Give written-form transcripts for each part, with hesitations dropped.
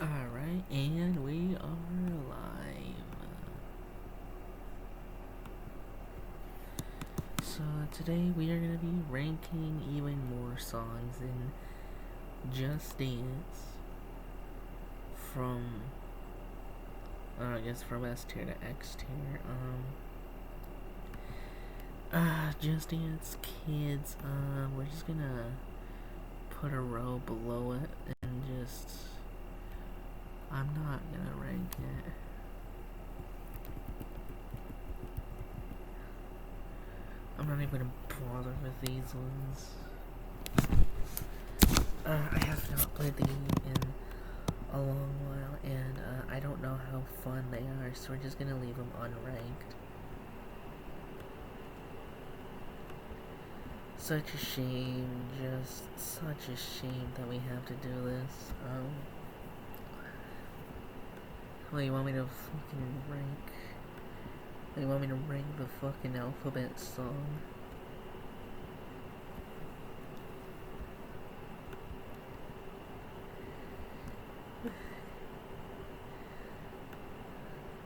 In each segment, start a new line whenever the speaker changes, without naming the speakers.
Alright, and we are live. So today we are going to be ranking even more songs in Just Dance from, I guess from S tier to X tier. Just Dance Kids, we're just gonna put a row below it and just, I'm not gonna rank it. I'm not even gonna bother with these ones. I have not played the game in a long while, and I don't know how fun they are, so we're just gonna leave them unranked. Such a shame, just such a shame that we have to do this. Well, you want me to fucking rank? You want me to rank the fucking alphabet song?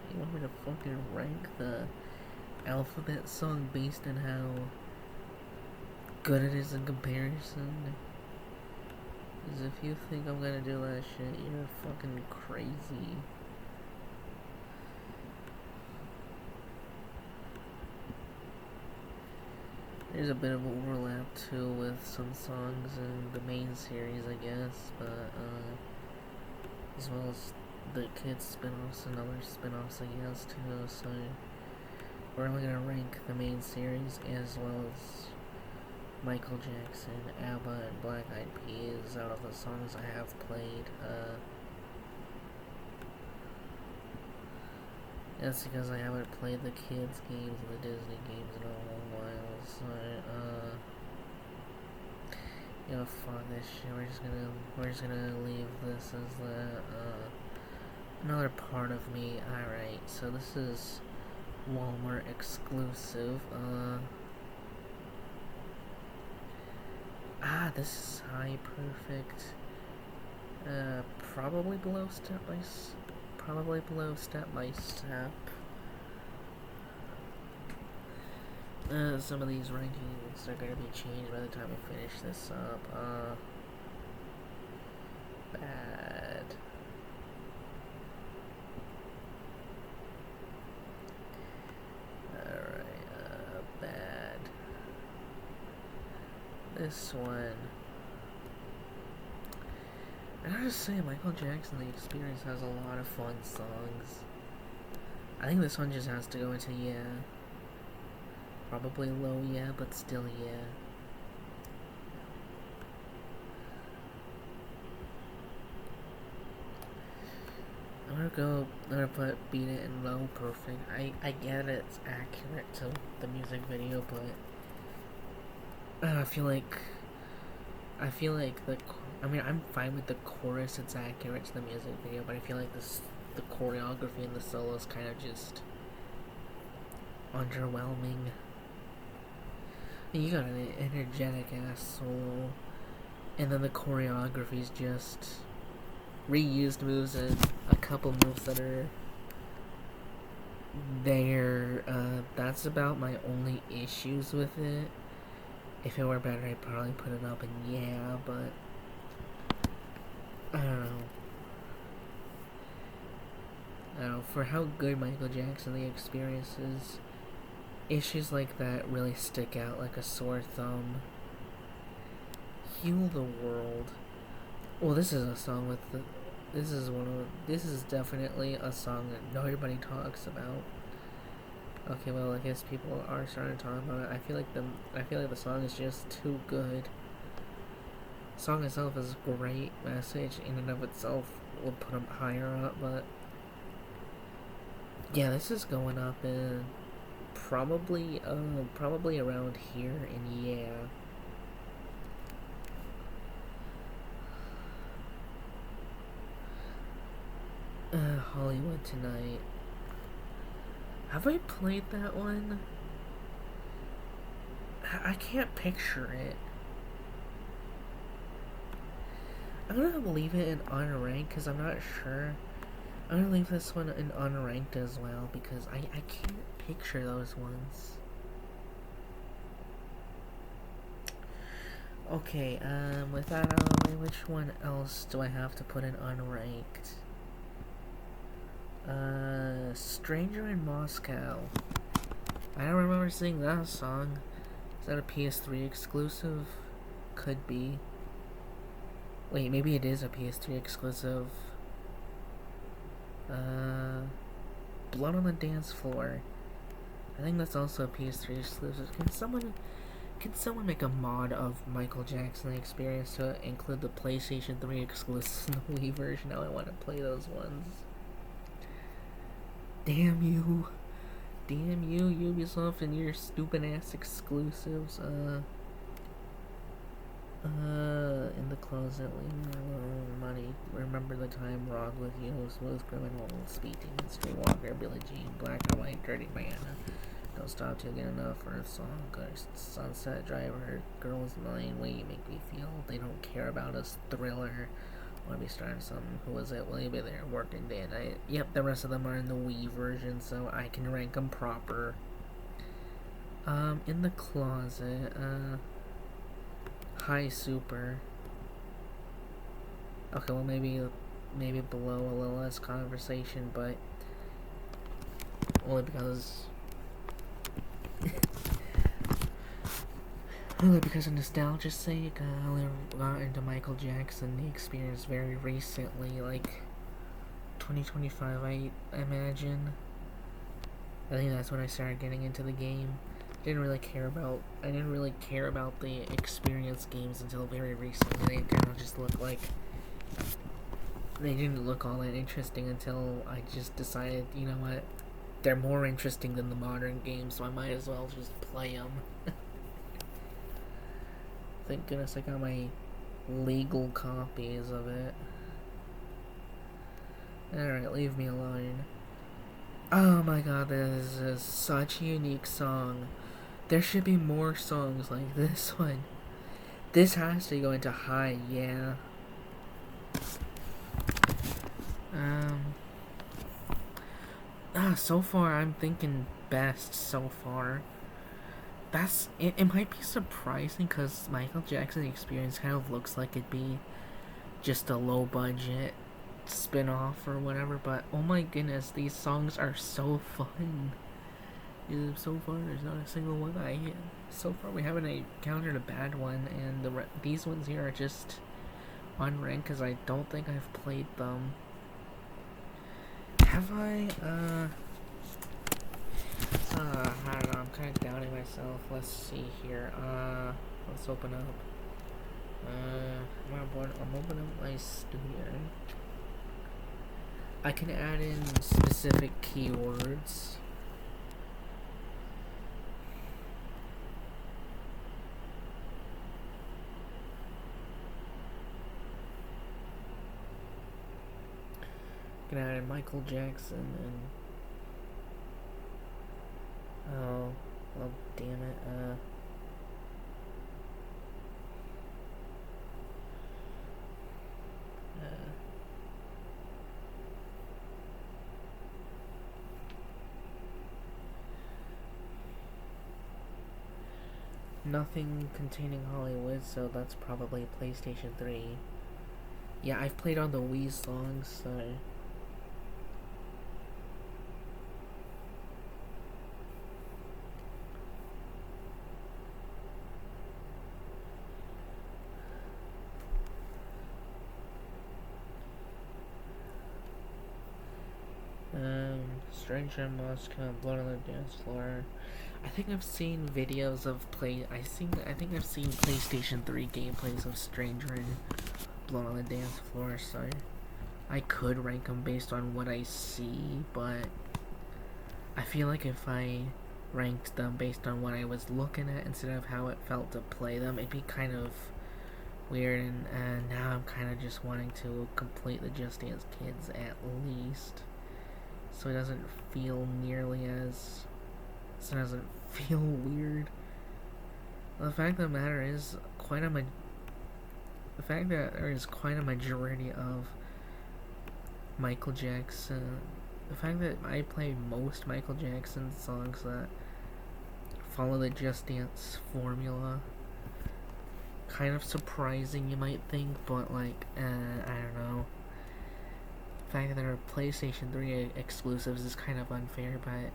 You want me to fucking rank the alphabet song based on how good it is in comparison? Because if you think I'm gonna do that shit, you're fucking crazy. There's a bit of overlap too with some songs in the main series, I guess, but as well as the kids spin-offs and other spin-offs, I guess, too. So we're only gonna rank the main series as well as Michael Jackson, ABBA, and Black Eyed Peas out of the songs I have played. That's because I haven't played the kids games and the Disney games in a long while, so fuck this shit. We're just gonna leave this as another part of me. Alright, so this is Walmart exclusive. This is High Perfect. Probably below Step by Step. Some of these rankings are gonna be changed by the time we finish this up. Bad. Alright, bad. This one. I gotta say, Michael Jackson, The Experience has a lot of fun songs. I think this one just has to go into yeah. Probably low yeah, but still yeah. I'm gonna put Beat It in low perfect. I get it's accurate to the music video, but I feel like I'm fine with the chorus, it's accurate to the music video, but I feel like the choreography and the solos kind of just underwhelming. You got an energetic ass solo, and then the choreography is just reused moves and a couple moves that are there. That's about my only issues with it. If it were better, I'd probably put it up in yeah, but I don't know. For how good Michael Jackson The Experience is, issues like that really stick out like a sore thumb. Heal the World. Well, this is a song with the. This is definitely a song that nobody talks about. Okay, well, I guess people are starting to talk about it. I feel like the song is just too good. The song itself is a great message in and of itself. Would put them higher up, but yeah, this is going up in probably around here, and yeah. Hollywood Tonight. Have I played that one? I can't picture it. I'm gonna leave it in unranked because I'm not sure. I'm gonna leave this one in unranked as well because I can't picture those ones. Okay, with that out of the way, which one else do I have to put in unranked? Stranger in Moscow. I don't remember seeing that song. Is that a PS3 exclusive? Could be. Wait, maybe it is a PS3 exclusive. Blood on the Dance Floor. I think that's also a PS3 exclusive. Can someone make a mod of Michael Jackson The Experience to include the PlayStation 3 exclusives in the Wii version? Now I want to play those ones. Damn you. Damn you, Ubisoft, and your stupid ass exclusives. In the closet, leaving me alone, money. Remember the time, Rock with you, Smooth Criminal, Speaking, Streetwalker, Billie Jean, Black and White, Dirty Diana. Don't stop till you get enough, Earth Song, Ghost, Sunset Driver, Girls Mine, Way You Make Me Feel, They Don't Care About Us, Thriller, Wanna Be Starting Something, Who Was It, Will You Be There, Working Day and Night. Yep, the rest of them are in the Wii version, so I can rank them proper. In the closet, High Super. Okay, well maybe below a little less conversation, but only because of nostalgia's sake. I only got into Michael Jackson The Experience very recently, like 2025, I imagine. I think that's when I started getting into the game. I didn't really care about the Experience games until very recently. They kind of just looked like they didn't look all that interesting until I just decided, you know what, they're more interesting than the modern games, so I might as well just play them. Thank goodness I got my legal copies of it. Alright, leave me alone. Oh my god, this is such a unique song. There should be more songs like this one. This has to go into high, yeah. So far I'm thinking best so far. It might be surprising because Michael Jackson Experience kind of looks like it'd be just a low budget spin-off or whatever, but oh my goodness, these songs are so fun. So far there's not a single one so far we haven't encountered a bad one, and these ones here are just unranked because I don't think I've played them. Have I? I don't know, I'm kind of doubting myself. Let's see here. Let's open up. I'm opening up my studio. I can add in specific keywords. I can add in Michael Jackson and oh damn it. Nothing containing Hollywood, so that's probably PlayStation 3. Yeah, I've played on the Wii songs, so Stranger in Moscow, Blood on the Dance Floor. I think I've seen videos of I think I've seen PlayStation 3 gameplays of Stranger in Blood on the Dance Floor, so I could rank them based on what I see, but I feel like if I ranked them based on what I was looking at instead of how it felt to play them, it'd be kind of weird, and now I'm kind of just wanting to complete the Just Dance Kids at least, so it doesn't feel feel weird. The fact of the matter is, the fact that there is quite a majority of Michael Jackson, the fact that I play most Michael Jackson songs that follow the Just Dance formula, kind of surprising you might think, but like, I don't know. The fact that there are PlayStation 3 exclusives is kind of unfair, but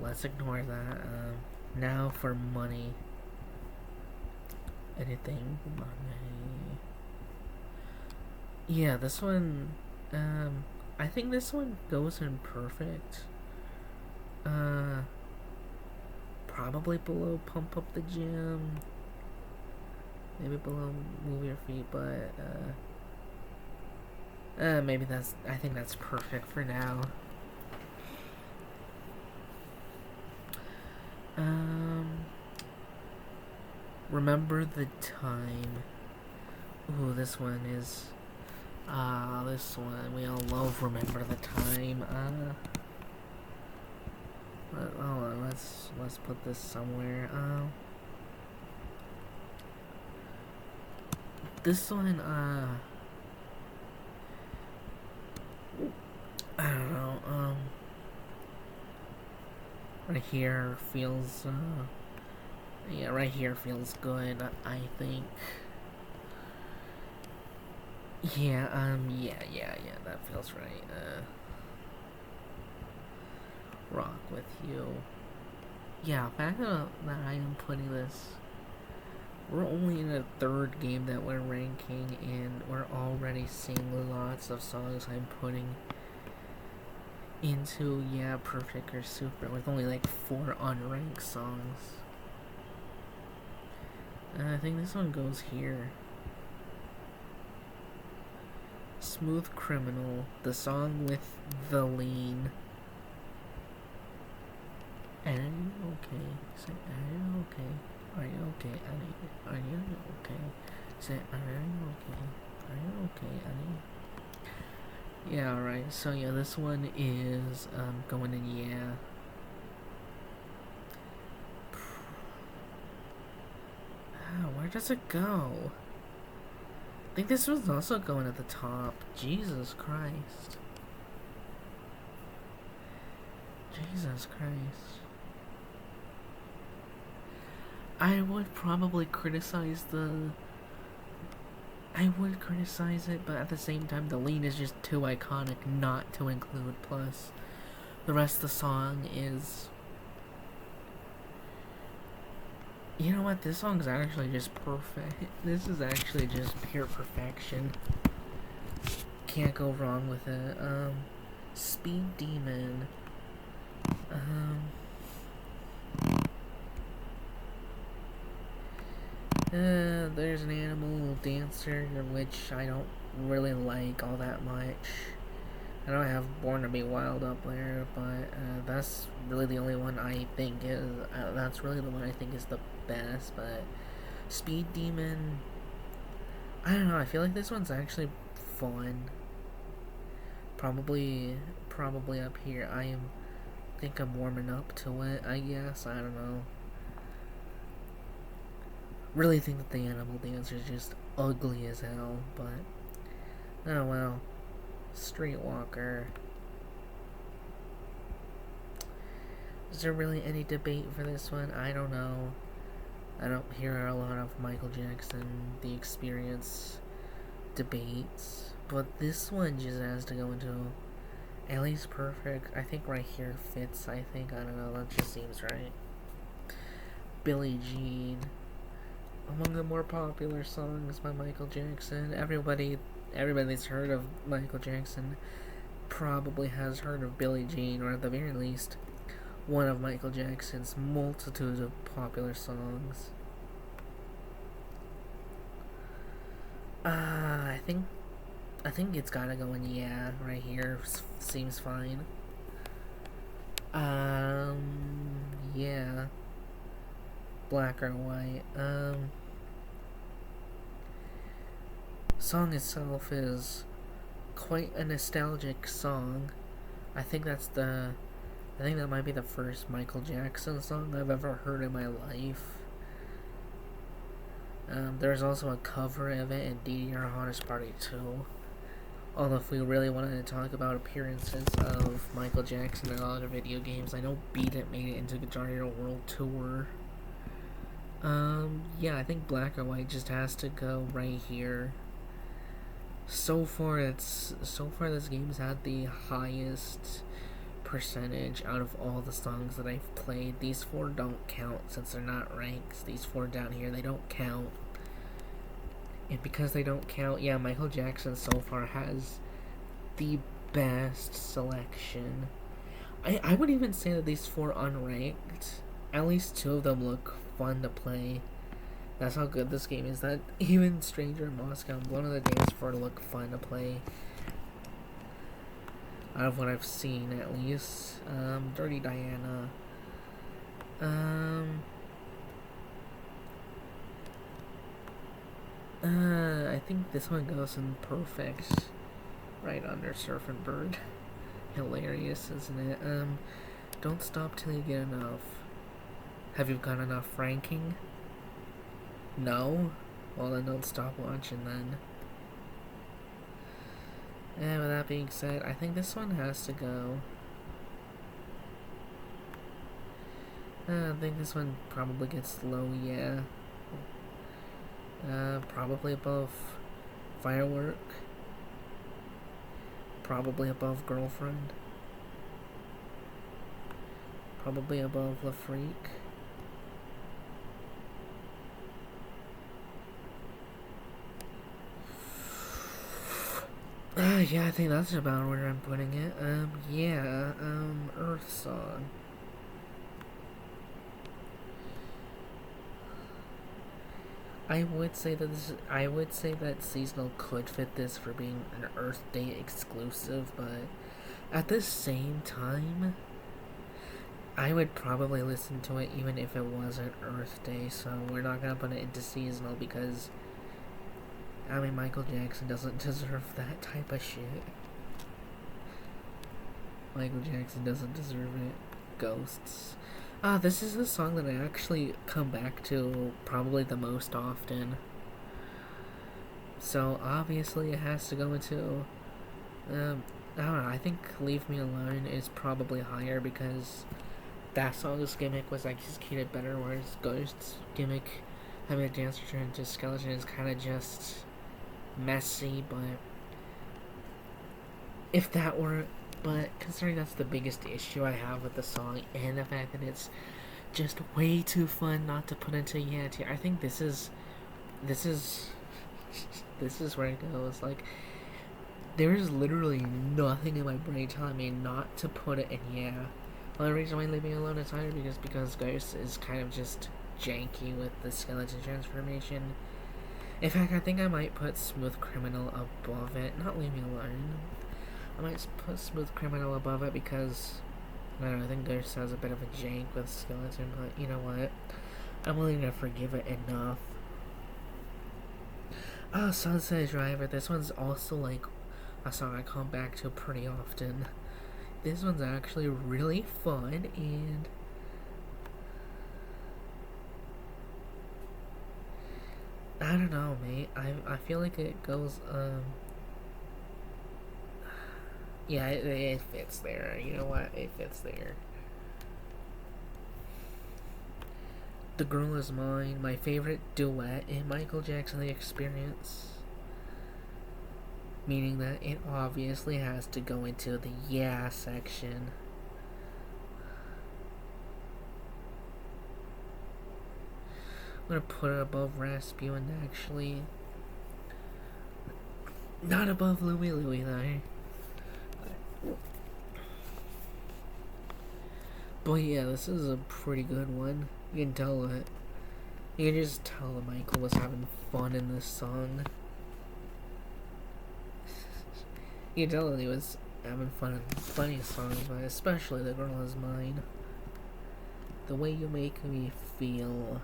let's ignore that. Now for money. Anything money. Yeah, this one, I think this one goes in perfect. Probably below Pump Up the Gym. Maybe below Move Your Feet, but, maybe I think that's perfect for now. Remember the Time. Ooh, this one is, this one, we all love Remember the Time. Hold on, let's put this somewhere. This one, I don't know, right here feels, yeah, right here feels good, I think. Yeah, yeah, that feels right. Rock With You. Yeah, fact that I am putting this, we're only in the third game that we're ranking, and we're already seeing lots of songs I'm putting into, yeah, perfect or super, with only like 4 unranked songs. And I think this one goes here. Smooth Criminal, the song with the lean. And are you okay? Say, are you okay? Are you okay, Annie? Are you okay? Say, are you okay? Are you okay, Annie? Yeah, alright. So yeah, this one is going in, yeah. Where does it go? I think this was also going at the top. Jesus Christ. Jesus Christ. I would probably criticize it, but at the same time, the lean is just too iconic not to include. Plus, the rest of the song is... You know what? This song's actually just perfect. This is actually just pure perfection. Can't go wrong with it. Speed Demon. There's an Animal Dancer, which I don't really like all that much. I don't have Born to Be Wild up there, but that's really the only one I think is, the best. But Speed Demon, I don't know, I feel like this one's actually fun. Probably up here. I think I'm warming up to it, I guess. I don't know. Really think that the Animal Dancer is just ugly as hell, but oh well. Streetwalker. Is there really any debate for this one? I don't know. I don't hear a lot of Michael Jackson, The Experience debates, but this one just has to go into at least perfect. I think right here fits, I think. I don't know, that just seems right. Billie Jean. Among the more popular songs by Michael Jackson. Everybody that's heard of Michael Jackson probably has heard of Billie Jean, or at the very least, one of Michael Jackson's multitude of popular songs. I think it's gotta go in, yeah, right here. Seems fine. Yeah. Black or White. Song itself is quite a nostalgic song. I think that might be the first Michael Jackson song I've ever heard in my life. There's also a cover of it in DDR Hottest Party 2. Although if we really wanted to talk about appearances of Michael Jackson in other video games, I know Beat It made it into Guitar Hero World Tour. Yeah, I think Black or White just has to go right here. So far this game's had the highest percentage out of all the songs that I've played. These 4 don't count since they're not ranks. These 4 down here, they don't count. And because they don't count, yeah, Michael Jackson so far has the best selection. I would even say that these 4 unranked, at least 2 of them look fun to play. That's how good this game is. That even Stranger in Moscow, one of the days for it to look fun to play. Out of what I've seen, at least. Dirty Diana. I think this one goes in perfect. Right under Surfing Bird. Hilarious, isn't it? Don't stop till you get enough. Have you got enough ranking? No? Well, then don't stop watching then. And with that being said, I think this one has to go. I think this one probably gets low, yeah. Probably above Firework. Probably above Girlfriend. Probably above La Freak. Yeah, I think that's about where I'm putting it. Yeah, Earth Song. I would say that Seasonal could fit this for being an Earth Day exclusive, but at the same time, I would probably listen to it even if it wasn't Earth Day, so we're not gonna put it into Seasonal because, I mean, Michael Jackson doesn't deserve that type of shit. Michael Jackson doesn't deserve it. Ghosts. This is a song that I actually come back to probably the most often. So obviously it has to go into, I don't know, I think Leave Me Alone is probably higher because that song's gimmick was executed better, whereas Ghost's gimmick, having a dancer turn into a skeleton, is kind of just messy, but considering that's the biggest issue I have with the song, and the fact that it's just way too fun not to put into yeah tier, I think this is where it goes. Like, there is literally nothing in my brain telling me not to put it in yeah. Well, the reason why Leave Me Alone is higher because Ghost is kind of just janky with the skeleton transformation. In fact, I think I might put Smooth Criminal above it. Not Leave Me Alone. I might put Smooth Criminal above it because, I don't know, I think Ghost has a bit of a jank with skeleton, but you know what? I'm willing to forgive it enough. Oh, Sunset Driver. This one's also like a song I come back to pretty often. This one's actually really fun, and I don't know, mate. I feel like it goes, yeah, it fits there. You know what? It fits there. The Girl Is Mine, my favorite duet in Michael Jackson The Experience. Meaning that it obviously has to go into the yeah section. I'm gonna put it above Rasputin, actually. Not above Louie Louie, though. But yeah, this is a pretty good one. You can tell that. You can just tell that Michael was having fun in this song. You can tell that he was having fun in plenty of songs, but especially The Girl Is Mine. The way you make me feel.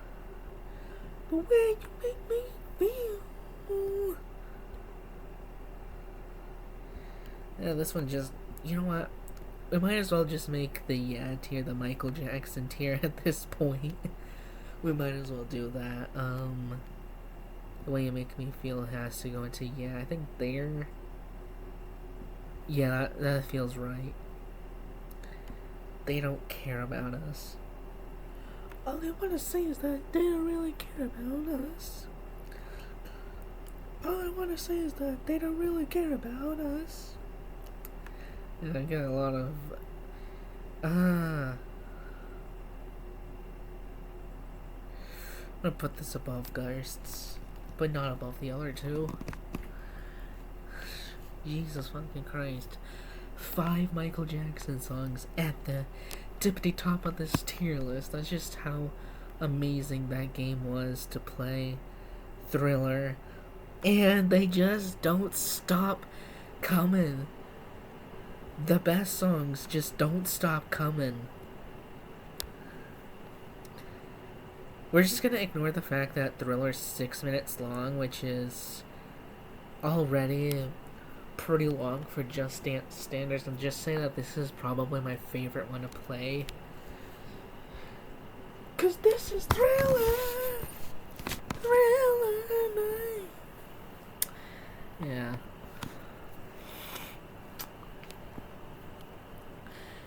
The way you make me feel. Yeah, this one just, you know what? We might as well just make the yeah tier the Michael Jackson tier at this point. We might as well do that. The Way You Make Me Feel has to go into, yeah, I think there. Yeah, that feels right. They don't care about us. All I want to say is that they don't really care about us. All I want to say is that they don't really care about us. And I get a lot of I'm gonna put this above Ghosts, but not above the other two. Jesus fucking Christ. 5 Michael Jackson songs at the tippity top of this tier list. That's just how amazing that game was to play. Thriller. And they just don't stop coming. The best songs just don't stop coming. We're just gonna ignore the fact that Thriller's 6 minutes long, which is already pretty long for Just Dance standards, and just say that this is probably my favorite one to play. 'Cause this is Thriller! Thriller night! Yeah.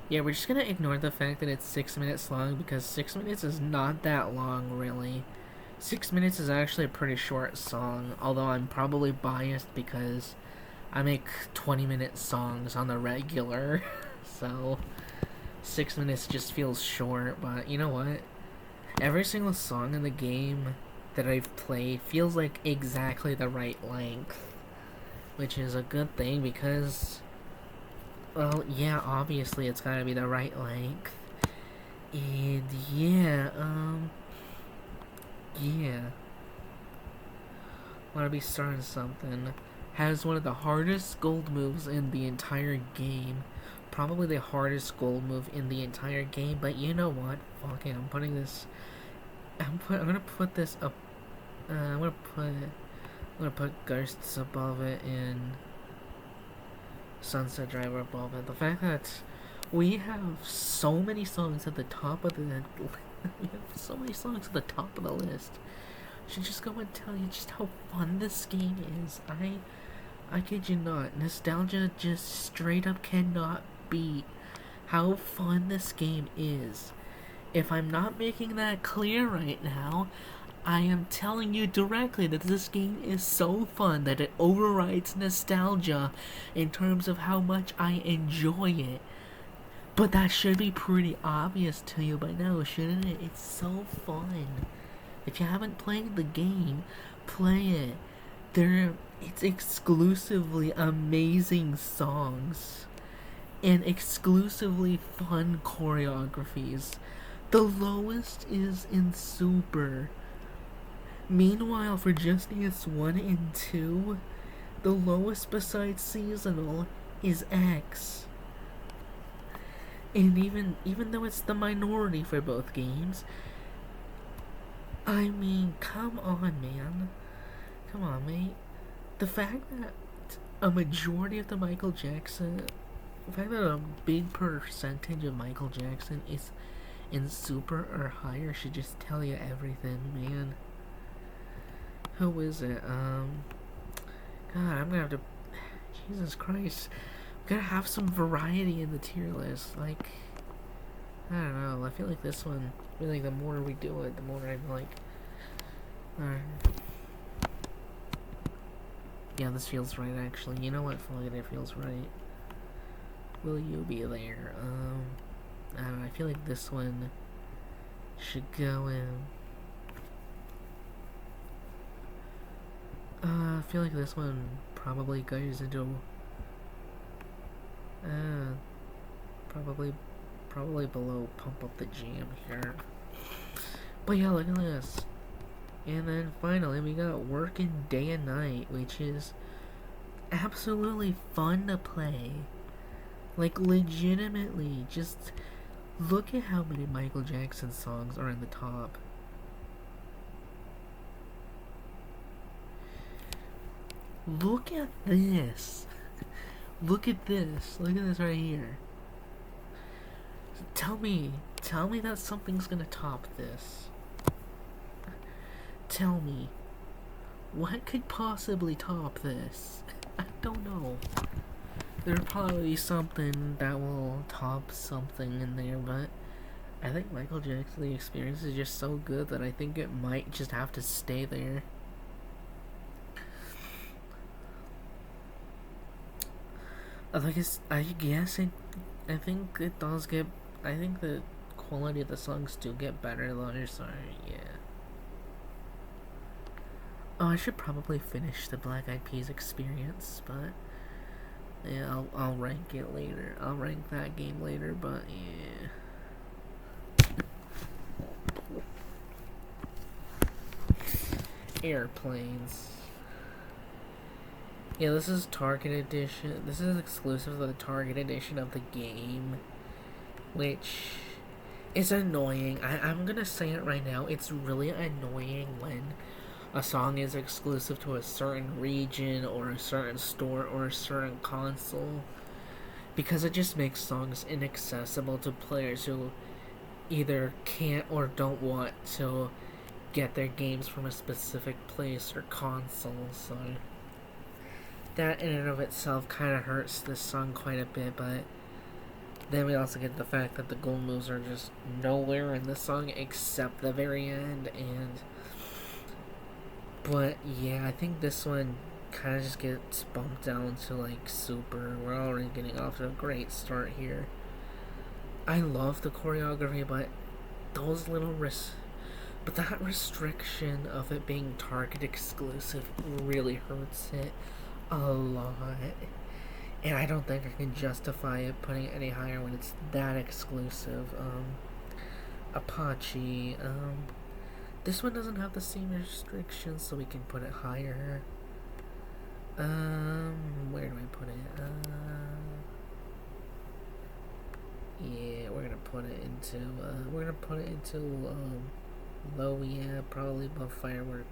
Yeah, we're just gonna ignore the fact that it's 6 minutes long, because 6 minutes is not that long, really. 6 minutes is actually a pretty short song, although I'm probably biased because I make 20-minute songs on the regular, so 6 minutes just feels short, but you know what? Every single song in the game that I've played feels like exactly the right length, which is a good thing because, well, yeah, obviously it's gotta be the right length, and yeah, wanna be starting something. Has one of the hardest gold moves in the entire game. Probably the hardest gold move in the entire game, but you know what? Okay, I'm putting this. I'm gonna put this up. I'm gonna put Ghosts above it and Sunset Driver above it. The fact that we have so many songs at the top of the we have so many songs at the top of the list should just go and tell you just how fun this game is. I kid you not, nostalgia just straight up cannot beat how fun this game is. If I'm not making that clear right now, I am telling you directly that this game is so fun that it overrides nostalgia in terms of how much I enjoy it. But that should be pretty obvious to you by now, shouldn't it? It's so fun. If you haven't played the game, play it. It's exclusively amazing songs and exclusively fun choreographies. The lowest is in Super. Meanwhile, for Just Dance 1 and 2, the lowest besides Seasonal is X. And even though it's the minority for both games, I mean, come on, man. Come on, mate. The fact that a majority of the the fact that a big percentage of Michael Jackson is in Super or higher should just tell you everything, man. Who is it? God, I'm gonna have to. Jesus Christ. I'm gonna have some variety in the tier list. Like, I don't know. I feel like this one, I feel like the more we do it, the more I'm like, yeah, this feels right, actually. You know what? Fuck it, it feels right. Will You Be There? I don't know, I feel like this one should go in. I feel like this one probably goes into, probably below Pump Up the Jam here. But yeah, look at this. And then finally we got Working Day and Night, which is absolutely fun to play. Like, legitimately, just look at how many Michael Jackson songs are in the top. Look at this. Look at this. Look at this right here. Tell me that something's gonna top this. Tell me. What could possibly top this? I don't know. There'll probably be something that will top something in there, but I think Michael Jackson The Experience is just so good that I think it might just have to stay there. I think it does get. I think the quality of the songs do get better though. Sorry, yeah. Oh, I should probably finish the Black Eyed Peas Experience, but yeah, I'll rank it later. I'll rank that game later, but yeah. Airplanes. Yeah, this is Target Edition. This is exclusive to the Target Edition of the game, which is annoying. I'm gonna say it right now. It's really annoying when a song is exclusive to a certain region or a certain store or a certain console, because it just makes songs inaccessible to players who either can't or don't want to get their games from a specific place or console. So that in and of itself kind of hurts this song quite a bit, but then we also get the fact that the gold moves are just nowhere in this song except the very end. But yeah, I think this one kind of just gets bumped down to like super. We're already getting off to a great start here. I love the choreography, but but that restriction of it being Target exclusive really hurts it a lot. And I don't think I can justify it putting it any higher when it's that exclusive. Apache. This one doesn't have the same restrictions, so we can put it higher. Where do I put it? Yeah, we're gonna put it into. Low. Yeah, probably above firework.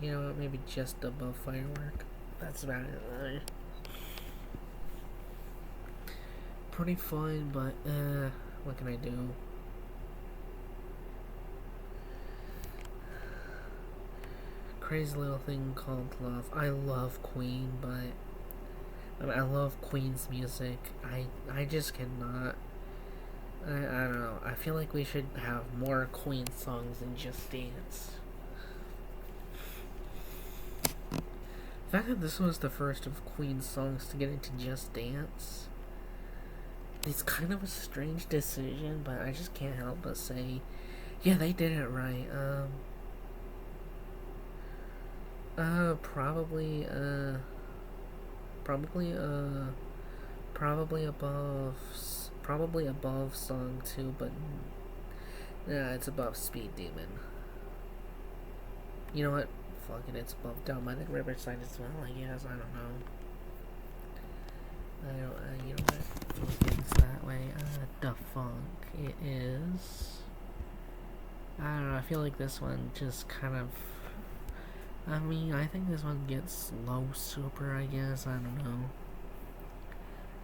You know what? Maybe just above firework. That's about it. Pretty fine, but what can I do? Crazy little thing called love. I love Queen, but I love Queen's music. I just cannot. I don't know. I feel like we should have more Queen songs than Just Dance. The fact that this was the first of Queen's songs to get into Just Dance, it's kind of a strange decision, but I just can't help but say, yeah, they did it right. Probably, probably above Song 2, but yeah, it's above Speed Demon. You know what? Fuck it, it's above Down by the Riverside as well, I guess. I don't know. You know what? Things that way. Da Funk. It is. I don't know. I feel like this one just kind of. I mean, I think this one gets low super, I guess. I don't know.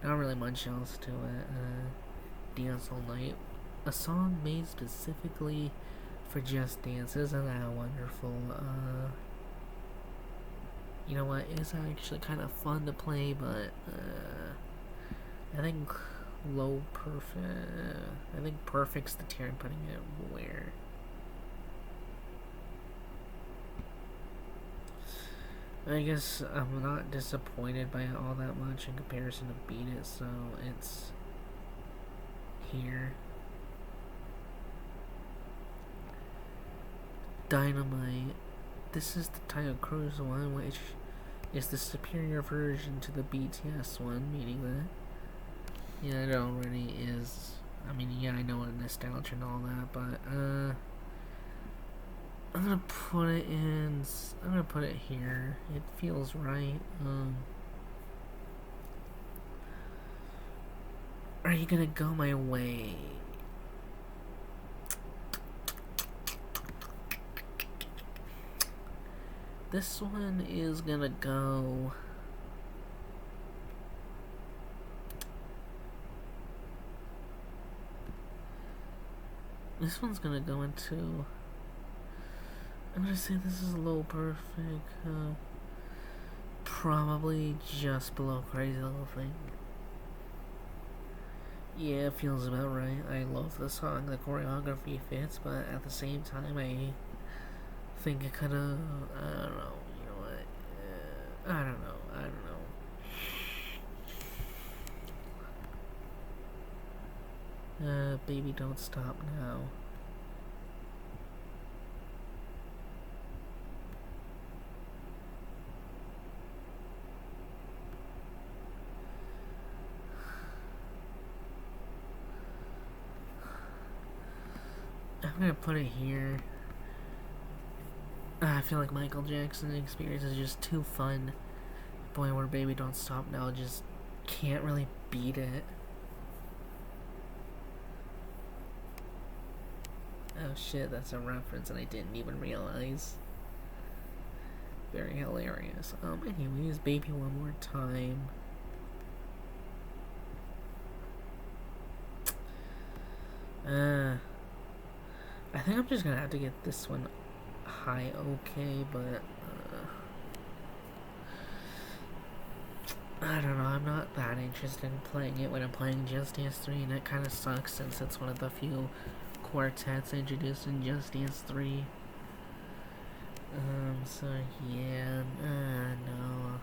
Not really much else to it. Dance All Night. A song made specifically for Just Dance. Isn't that wonderful? You know what? It's actually kind of fun to play, but I think I think perfect's the tier I'm putting it where. I guess I'm not disappointed by it all that much in comparison to Beat It, so it's here. Dynamite. This is the Taio Cruz one, which is the superior version to the BTS one, meaning that, yeah, it already is. I mean, yeah, I know nostalgia and all that, but I'm gonna put it here. It feels right. Are you gonna go my way? This one is gonna go. This one's gonna go into. I'm gonna say this is low perfect. Probably just below Crazy Little Thing. Yeah, it feels about right. I love the song, the choreography fits, but at the same time, I think it kind of, I don't know, you know what? I don't know, I don't know. Baby Don't Stop Now. I'm gonna put it here. I feel like Michael Jackson Experience is just too fun. Boy, where Baby Don't Stop Now just can't really beat it. Oh shit, that's a reference and I didn't even realize. Very hilarious. Anyways, Baby One More Time. I think I'm just gonna have to get this one high okay, but I don't know, I'm not that interested in playing it when I'm playing Just Dance 3, and it kind of sucks since it's one of the few quartets introduced in Just Dance 3. So yeah, no.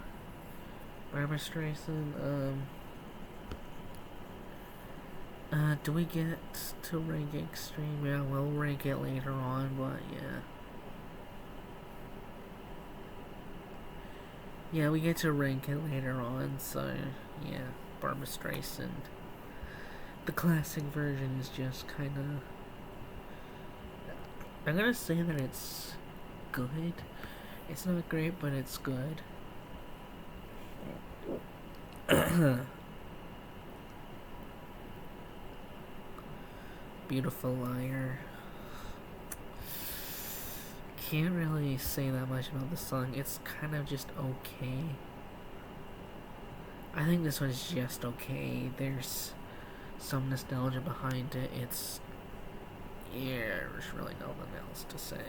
Barbra Streisand, do we get to rank extreme? Yeah, we'll rank it later on, but yeah. Yeah, we get to rank it later on, so yeah, Barbra Streisand. The classic version is just kind of. I'm gonna say that it's good. It's not great, but it's good. Beautiful Liar. Can't really say that much about the song. It's kind of just okay. I think this one's just okay. There's some nostalgia behind it. There's really nothing else to say.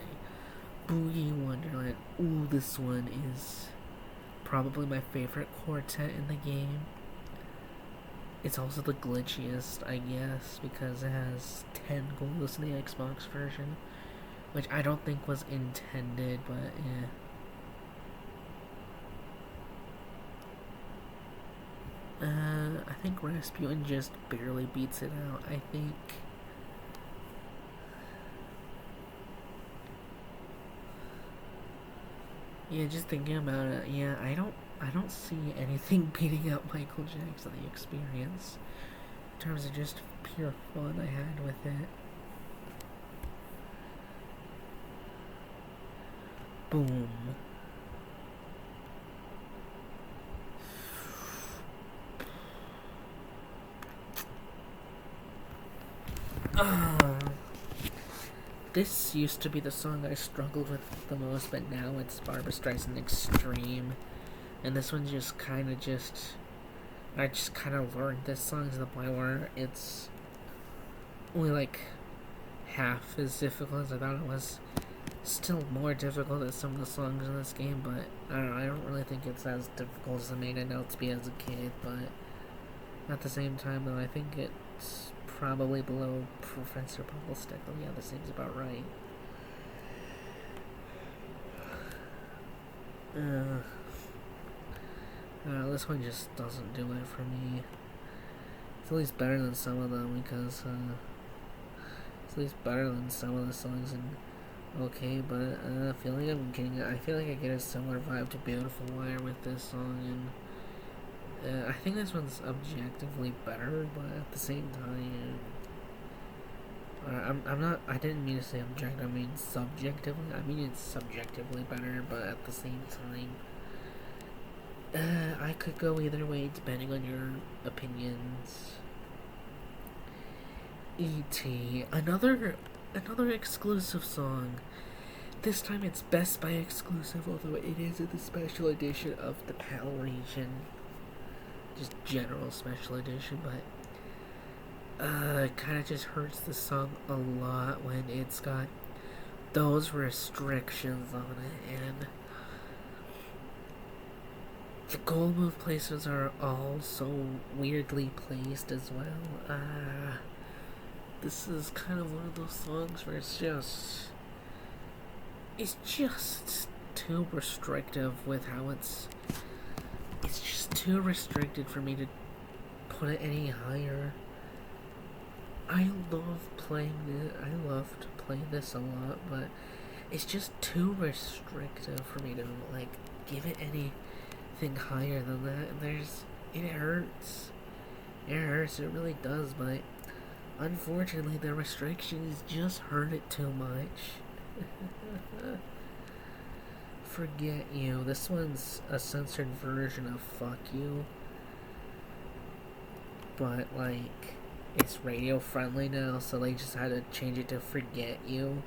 Boogie Wonderland. Ooh, this one is probably my favorite quartet in the game. It's also the glitchiest, I guess, because it has 10 goals in the Xbox version, which I don't think was intended, but yeah. I think Rasputin just barely beats it out. I think. Yeah, just thinking about it, yeah, I don't see anything beating out Michael Jackson The Experience in terms of just pure fun I had with it. Boom. This used to be the song I struggled with the most, but now it's Barbra Streisand Extreme. And this one just kind of I just kind of learned this song to the point where it's only like half as difficult as I thought it was. Still more difficult than some of the songs in this game, but I don't really think it's as difficult as I made it out to be as a kid, but at the same time, though, I think it's probably below Professor Bubblestick. Yeah, this seems about right. This one just doesn't do it for me. It's at least better than some of them because it's at least better than some of the songs in okay, but I feel like I feel like I get a similar vibe to Beautiful Liar with this song, and I think this one's objectively better, but at the same time, I'm not. I didn't mean to say objective. I mean subjectively. I mean it's subjectively better, but at the same time, I could go either way depending on your opinions. E.T. Another exclusive song. This time it's Best Buy exclusive, although it is in the special edition of the PAL region. Just general special edition, but it kind of just hurts the song a lot when it's got those restrictions on it, and the goal move placements are all so weirdly placed as well. This is kind of one of those songs where it's just too restrictive with how it's just too restricted for me to put it any higher. I love playing this. I love to play this a lot, but it's just too restrictive for me to like give it anything higher than that. It hurts. It hurts. It really does. But unfortunately, the restrictions just hurt it too much. Forget You. This one's a censored version of Fuck You, but like it's radio friendly now, so they just had to change it to Forget You.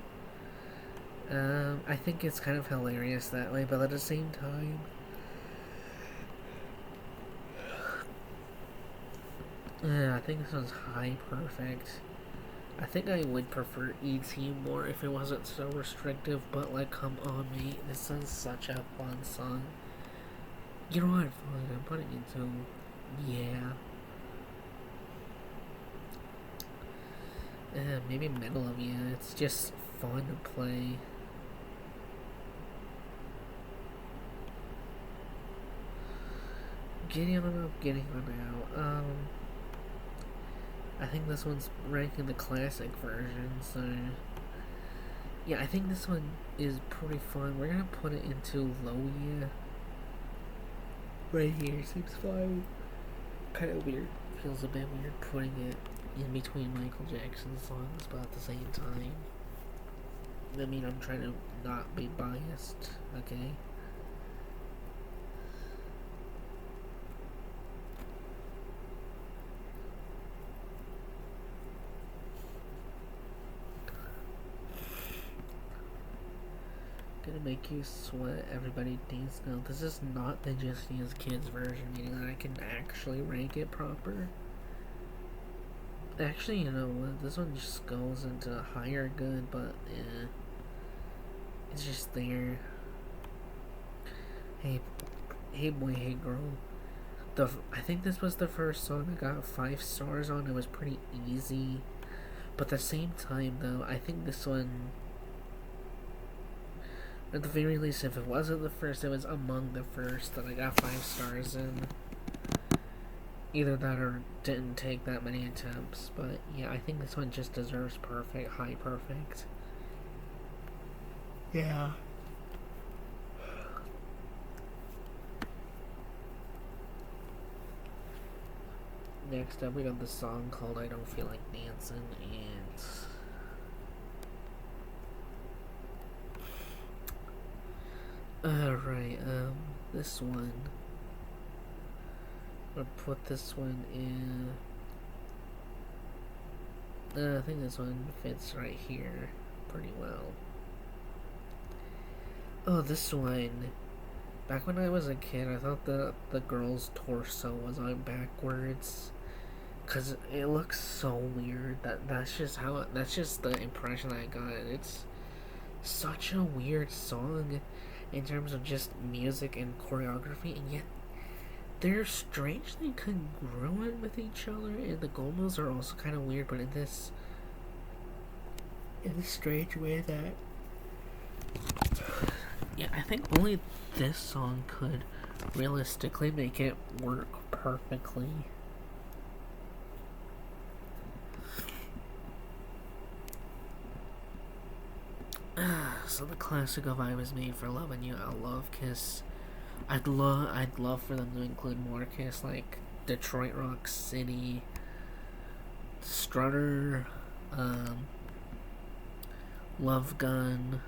I think it's kind of hilarious that way, but at the same time, yeah, I think this one's high perfect. I think I would prefer E.T. more if it wasn't so restrictive, but like, come on, mate, this is such a fun song. You know what? Fine, I'm putting it to, yeah. Maybe Middle of You. It's just fun to play. Getting on up, getting on out. I think this one's ranked in the classic version, so yeah, I think this one is pretty fun. We're gonna put it into low yeah. Right here, seems fine. Kind of weird. Feels a bit weird putting it in between Michael Jackson songs, but at the same time, I mean, I'm trying to not be biased, okay? Gonna make you sweat, everybody needs to know. This is not the Just Dance Kids version, meaning that I can actually rank it proper. Actually, you know what? This one just goes into higher good, but yeah. It's just there. Hey boy, hey girl. I think this was the first song I got 5 stars on. It was pretty easy. But at the same time, though, I think this one, at the very least, if it wasn't the first, it was among the first that I got 5 stars in. Either that or didn't take that many attempts. But yeah, I think this one just deserves perfect, high perfect. Yeah. Next up, we got the song called I Don't Feel Like Dancing, and alright, this one, I'll put this one in, I think this one fits right here pretty well. Oh, this one, back when I was a kid, I thought the girl's torso was on backwards, cause it looks so weird. That's just the impression I got. It's such a weird song in terms of just music and choreography, and yet they're strangely congruent with each other, and the Gomos are also kind of weird, but in this strange way that, yeah, I think only this song could realistically make it work perfectly. So the classic of I Was Made for Loving You, I Love Kiss. I'd love for them to include more Kiss, like Detroit Rock City, Strutter, Love Gun,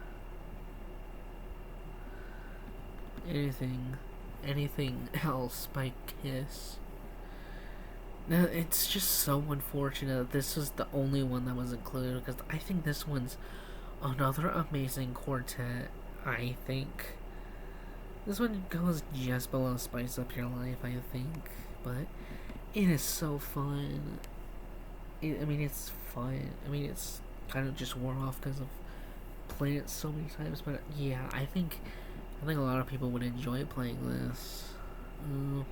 anything else by Kiss. Now, it's just so unfortunate that this was the only one that was included, because I think this one's another amazing quartet. I think this one goes just below Spice Up Your Life, I think, but it is so fun. It's fun. It's kind of just wore off because of played it so many times, but yeah, I think a lot of people would enjoy playing this. Uh,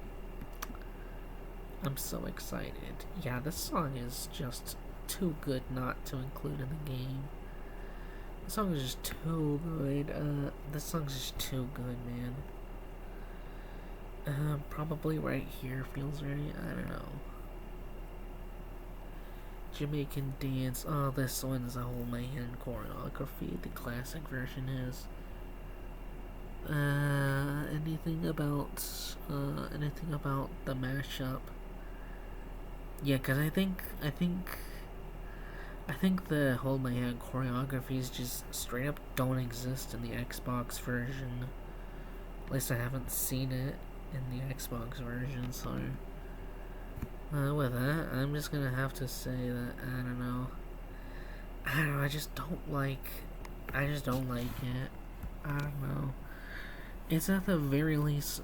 I'm so excited. Yeah, this song is just too good not to include in the game. The song is just too good. This song's just too good, man. Probably right here feels right. I don't know. Jamaican dance. Oh, this one's a whole man choreography. The classic version is. Anything about the mashup? Yeah, cause I think the Hold My Hand choreographies just straight up don't exist in the Xbox version. At least I haven't seen it in the Xbox version, so with that, I'm just gonna have to say that I don't know. I just don't like. I just don't like it. I don't know. It's at the very least.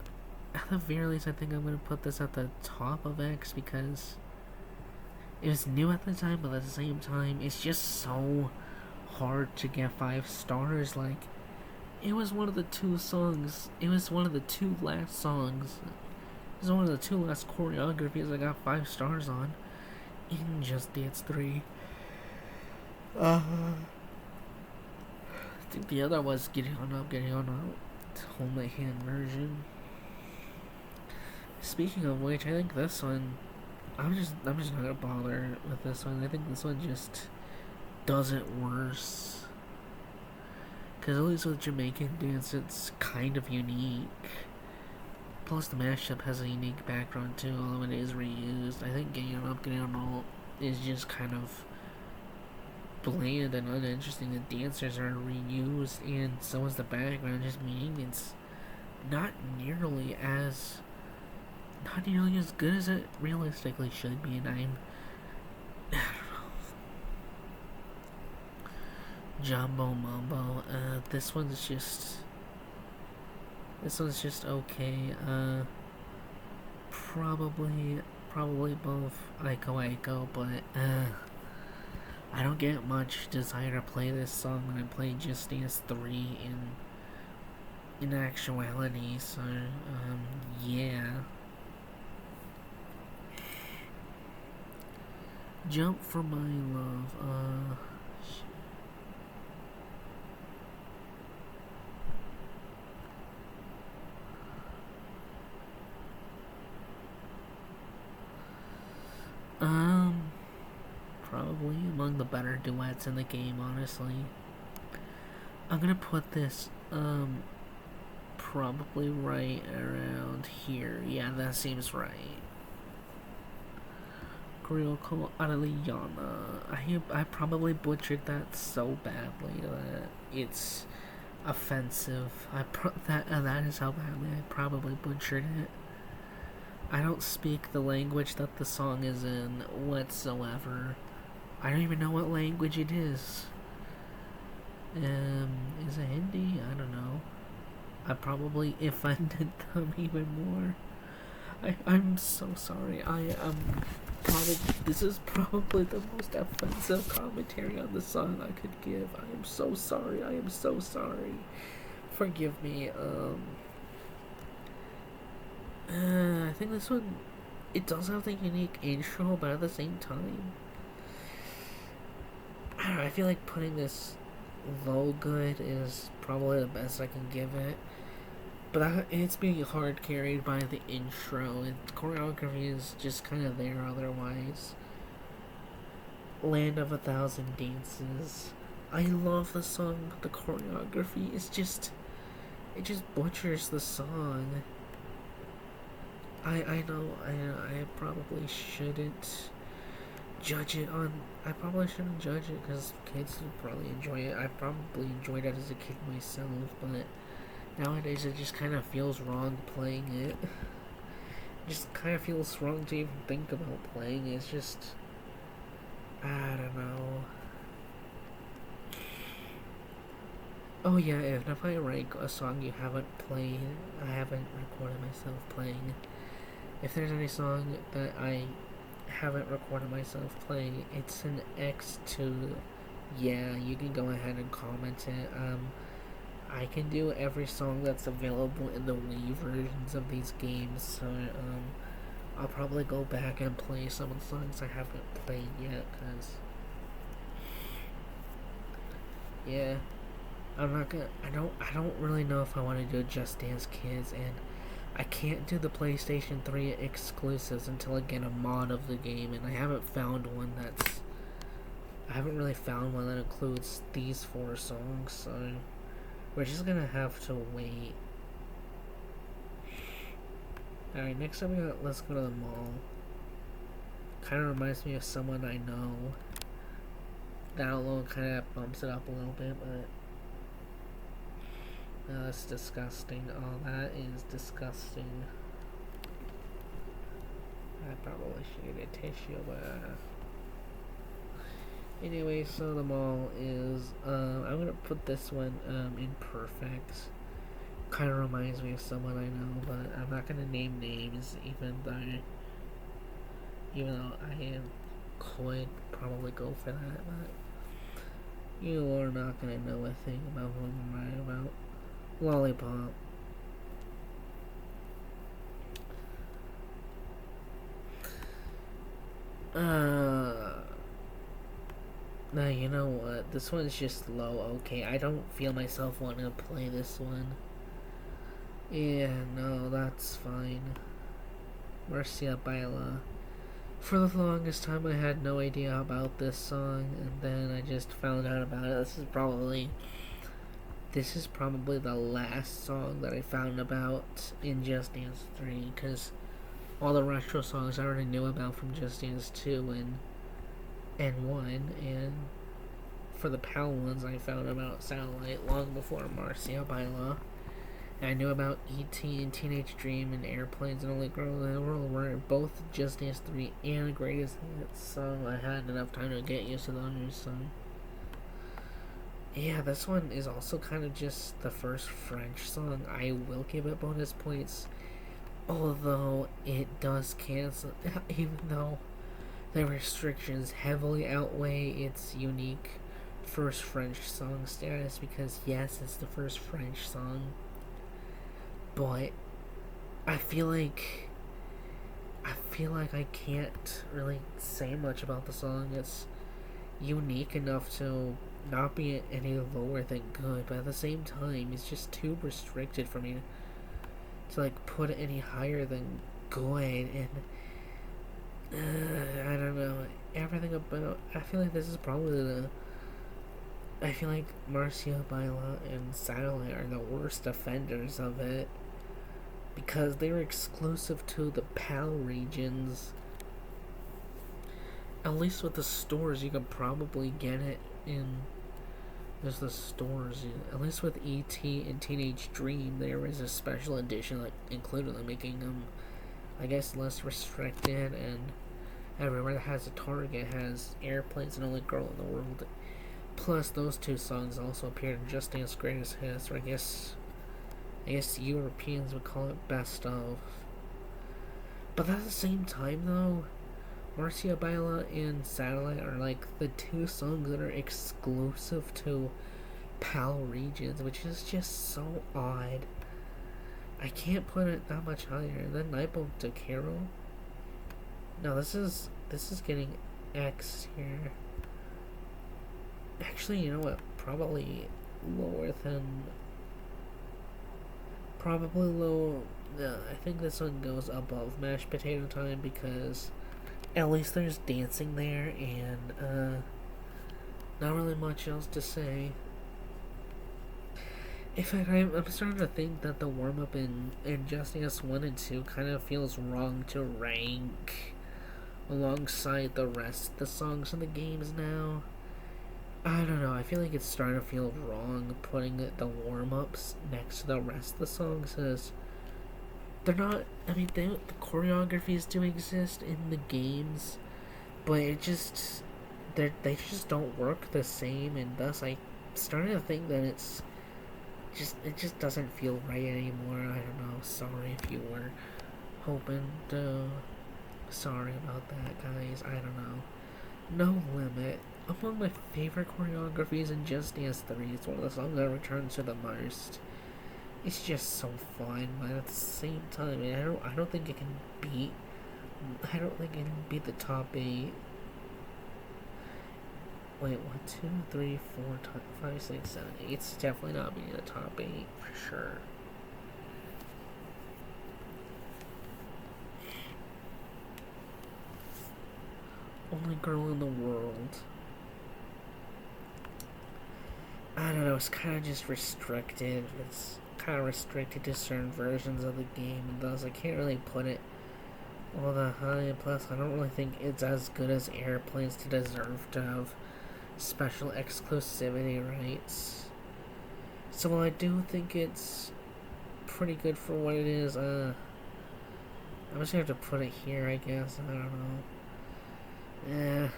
At the very least, I think I'm gonna put this at the top of X because it was new at the time, but at the same time, it's just so hard to get 5 stars. Like, it was one of the two songs. It was one of the two last songs. It was one of the two last choreographies I got 5 stars on in Just Dance 3. I think the other was Getting On Up, Getting On Out, Hold My Hand version. Speaking of which, I think this one, I'm just not gonna bother with this one. I think this one just does it worse. Cause at least with Jamaican dance, it's kind of unique. Plus, the mashup has a unique background too, although it is reused. I think Getting On Up, Getting On Out is just kind of bland and uninteresting. The dancers are reused, and so is the background. Just meaning it's not nearly as good as it realistically should be. And I don't know. Jumbo Mambo. This one's just okay. Probably both Aiko Aiko, but I don't get much desire to play this song when I play Just Dance 3 in actuality, so yeah. Jump for My Love, probably among the better duets in the game, honestly. I'm gonna put this, probably right around here. Yeah, that seems right. Ryoko Araliana. I probably butchered that so badly that it's offensive. That is how badly I probably butchered it. I don't speak the language that the song is in whatsoever. I don't even know what language it is. Is it Hindi? I don't know. I probably offended them even more. I'm so sorry. This is probably the most offensive commentary on the song I could give. I am so sorry. Forgive me. I think this one, it does have the unique intro, but at the same time, I don't know, I feel like putting this low good is probably the best I can give it. But it's being hard carried by the intro, and choreography is just kind of there otherwise. Land of a Thousand Dances. I love the song, but the choreography is just, it just butchers the song. I know I probably shouldn't judge it on. I probably shouldn't judge it because kids would probably enjoy it. I probably enjoyed it as a kid myself, but nowadays it just kind of feels wrong playing it. It just kind of feels wrong to even think about playing it. It's just, I don't know. Oh yeah, if I rank a song you haven't played, I haven't recorded myself playing. If there's any song that I haven't recorded myself playing, it's an X to yeah, you can go ahead and comment it. I can do every song that's available in the Wii versions of these games, so I'll probably go back and play some of the songs I haven't played yet, cause yeah, I'm not gonna. I don't really know if I want to do Just Dance Kids, and I can't do the PlayStation 3 exclusives until I get a mod of the game, and I haven't found one that's. I haven't really found one that includes these 4 songs, so we're just gonna have to wait. Alright, next up let's go to the mall. Kind of reminds me of someone I know. That alone kind of bumps it up a little bit, but that's disgusting. Oh, that is disgusting. I probably should get a tissue, but anyway, so the mall is. I'm gonna put this one in perfect. Kind of reminds me of someone I know, but I'm not gonna name names, even though I could probably go for that, but you are not gonna know a thing about who I'm writing about. Lollipop. Now you know what? This one's just low. Okay, I don't feel myself wanting to play this one. Yeah, no, that's fine. Marcia Baila. For the longest time, I had no idea about this song, and then I just found out about it. This is probably the last song that I found about in Just Dance 3, because all the retro songs I already knew about from Just Dance 2 and 1, and for the PAL ones I found about Satellite long before Marcia Baila. I knew about E.T. and Teenage Dream and Airplanes and Only Girl in the World were both Just Dance 3 and Greatest Hits, so I had enough time to get used to those. So yeah, this one is also kind of just the first French song. I will give it bonus points, although it does cancel, even though the restrictions heavily outweigh its unique first French song status, because yes, it's the first French song, but I feel like I can't really say much about the song. It's unique enough to not be any lower than good, but at the same time, it's just too restricted for me to like put it any higher than good. And I don't know, everything about. I feel like this is probably the. I feel like Marcia Baila and Satellite are the worst offenders of it, because they were exclusive to the PAL regions. At least with the stores, you could probably get it in just the stores. At least with E.T. and Teenage Dream, there was a special edition that included them, making them, I guess, less restricted. And everywhere that has a Target has Airplanes and Only Girl in the World. Plus, those 2 songs also appeared in Just Dance Greatest Hits, or I guess Europeans would call it Best of. But at the same time, though, Marcia Baila and Satellite are like the 2 songs that are exclusive to PAL regions, which is just so odd. I can't put it that much higher. And then Nightboat to Carol. No, this is getting X here. Actually, you know what? Probably lower than. Probably low. No, I think this one goes above Mashed Potato Time, because at least there's dancing there, and not really much else to say. In fact, I'm starting to think that the warm up in Just Dance 1 and 2 kind of feels wrong to rank alongside the rest of the songs in the games now. I don't know, I feel like it's starting to feel wrong putting the warm ups next to the rest of the songs, because they're not. I mean, the choreographies do exist in the games, but they just don't work the same, and thus I'm starting to think that it just doesn't feel right anymore. I don't know. Sorry if you were hoping to. Sorry about that, guys. I don't know. No Limit. among my favorite choreographies in Just Dance 3. It's one of the songs I return to the most. It's just so fun, but at the same time, I don't think it can beat. I don't think it can beat the top 8. Wait, 1, 2, 3, 4, 5, 6, 7, 8. It's definitely not beating the top 8 for sure. Only Girl in the World. I don't know, it's kind of just restricted. It's kind of restricted to certain versions of the game, and thus I can't really put it all that high. And plus, I don't really think it's as good as Airplanes to deserve to have special exclusivity rights. So while I do think it's pretty good for what it is, I'm just gonna have to put it here, I guess. I don't know.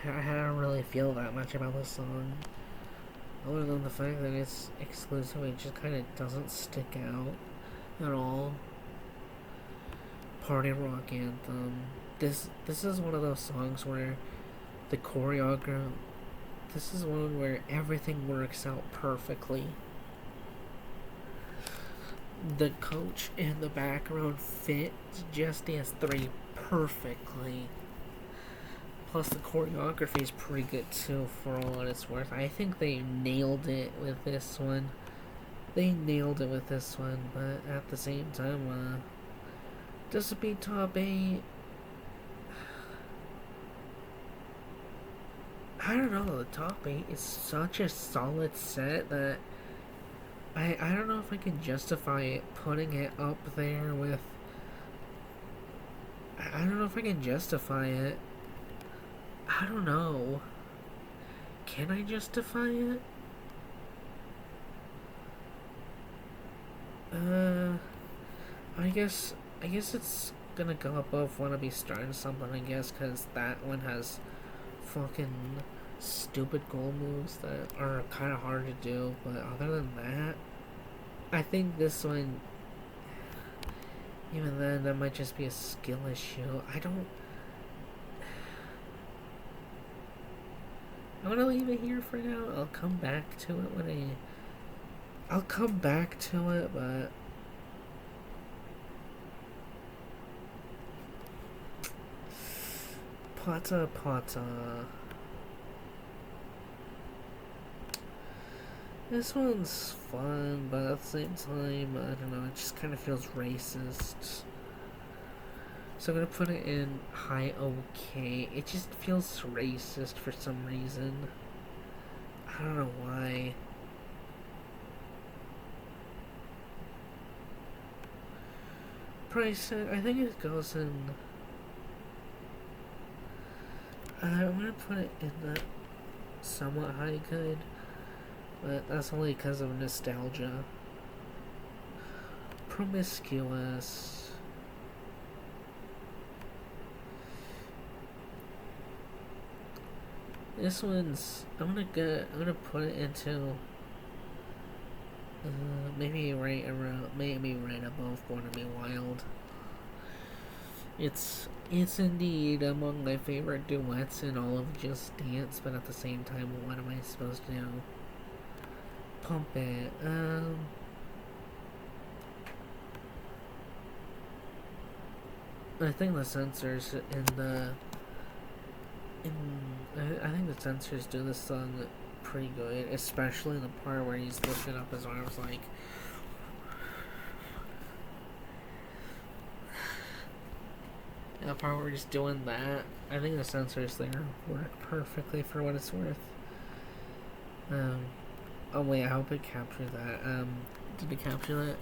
I don't really feel that much about this song. Other than the fact that it's exclusive, it just kind of doesn't stick out at all. Party Rock Anthem. This is one of those songs where the choreography. This is one where everything works out perfectly. The coach and the background fit Just Dance 3 perfectly. Plus, the choreography is pretty good too, for all it's worth. I think they nailed it with this one. But at the same time, does it beat top 8? I don't know. The top 8 is such a solid set that I don't know if I can justify it putting it up there with. I don't know if I can justify it. I don't know. Can I justify it? I guess it's gonna go above Wanna Be Starting Something, I guess, because that one has fucking stupid goal moves that are kind of hard to do. But other than that, I think this one, even then, that might just be a skill issue. I'm gonna leave it here for now. I'll come back to it but Pata Pata. This one's fun, but at the same time, I don't know, it just kind of feels racist. So I'm gonna put it in high OK. It just feels racist for some reason. I don't know why. Price, I think it goes in. I'm gonna put it in the somewhat high good, but that's only because of nostalgia. Promiscuous. This one's. I'm gonna put it into. Maybe right above Born to Be Wild. It's indeed among my favorite duets in all of Just Dance, but at the same time, what am I supposed to do? Pump it. I think the censors I think the censors do this song pretty good, especially the part where he's lifting up his arms like. The part where we're just doing that, I think the censors there work perfectly for what it's worth. Oh wait, I hope it captured that. Did it capture that?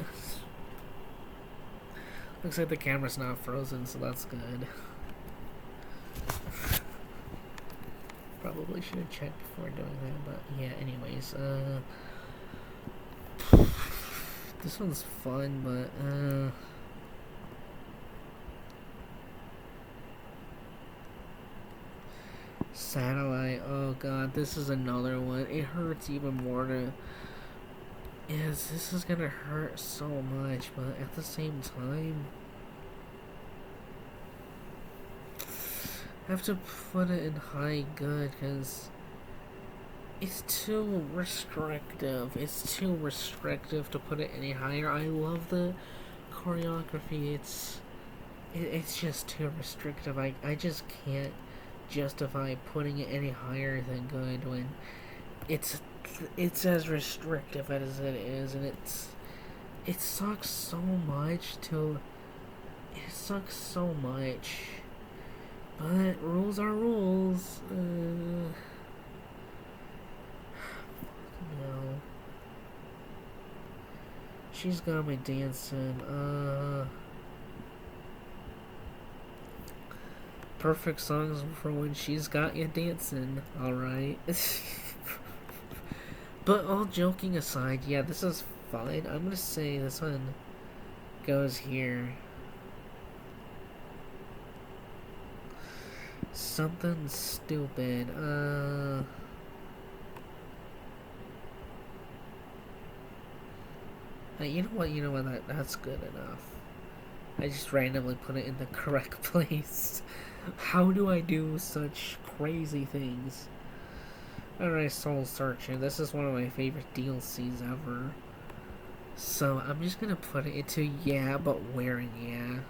Looks like the camera's not frozen, so that's good. Probably should have checked before doing that, but yeah, anyways, this one's fun, but, Satellite, oh god, this is another one. It hurts even more to. Yes, this is gonna hurt so much, but at the same time, have to put it in high good because it's too restrictive. It's too restrictive to put it any higher. I love the choreography. It's just too restrictive. I just can't justify putting it any higher than good when it's it's as restrictive as it is, and it sucks so much to it sucks so much. But rules are rules. No. She's got me dancing. Perfect songs for when she's got you dancing. Alright. But all joking aside, yeah, this is fine. I'm gonna say this one goes here. Something stupid. You know what? That's good enough. I just randomly put it in the correct place. How do I do such crazy things? Alright, Soul Searcher. This is one of my favorite DLCs ever. So I'm just gonna put it into yeah, but wearing yeah.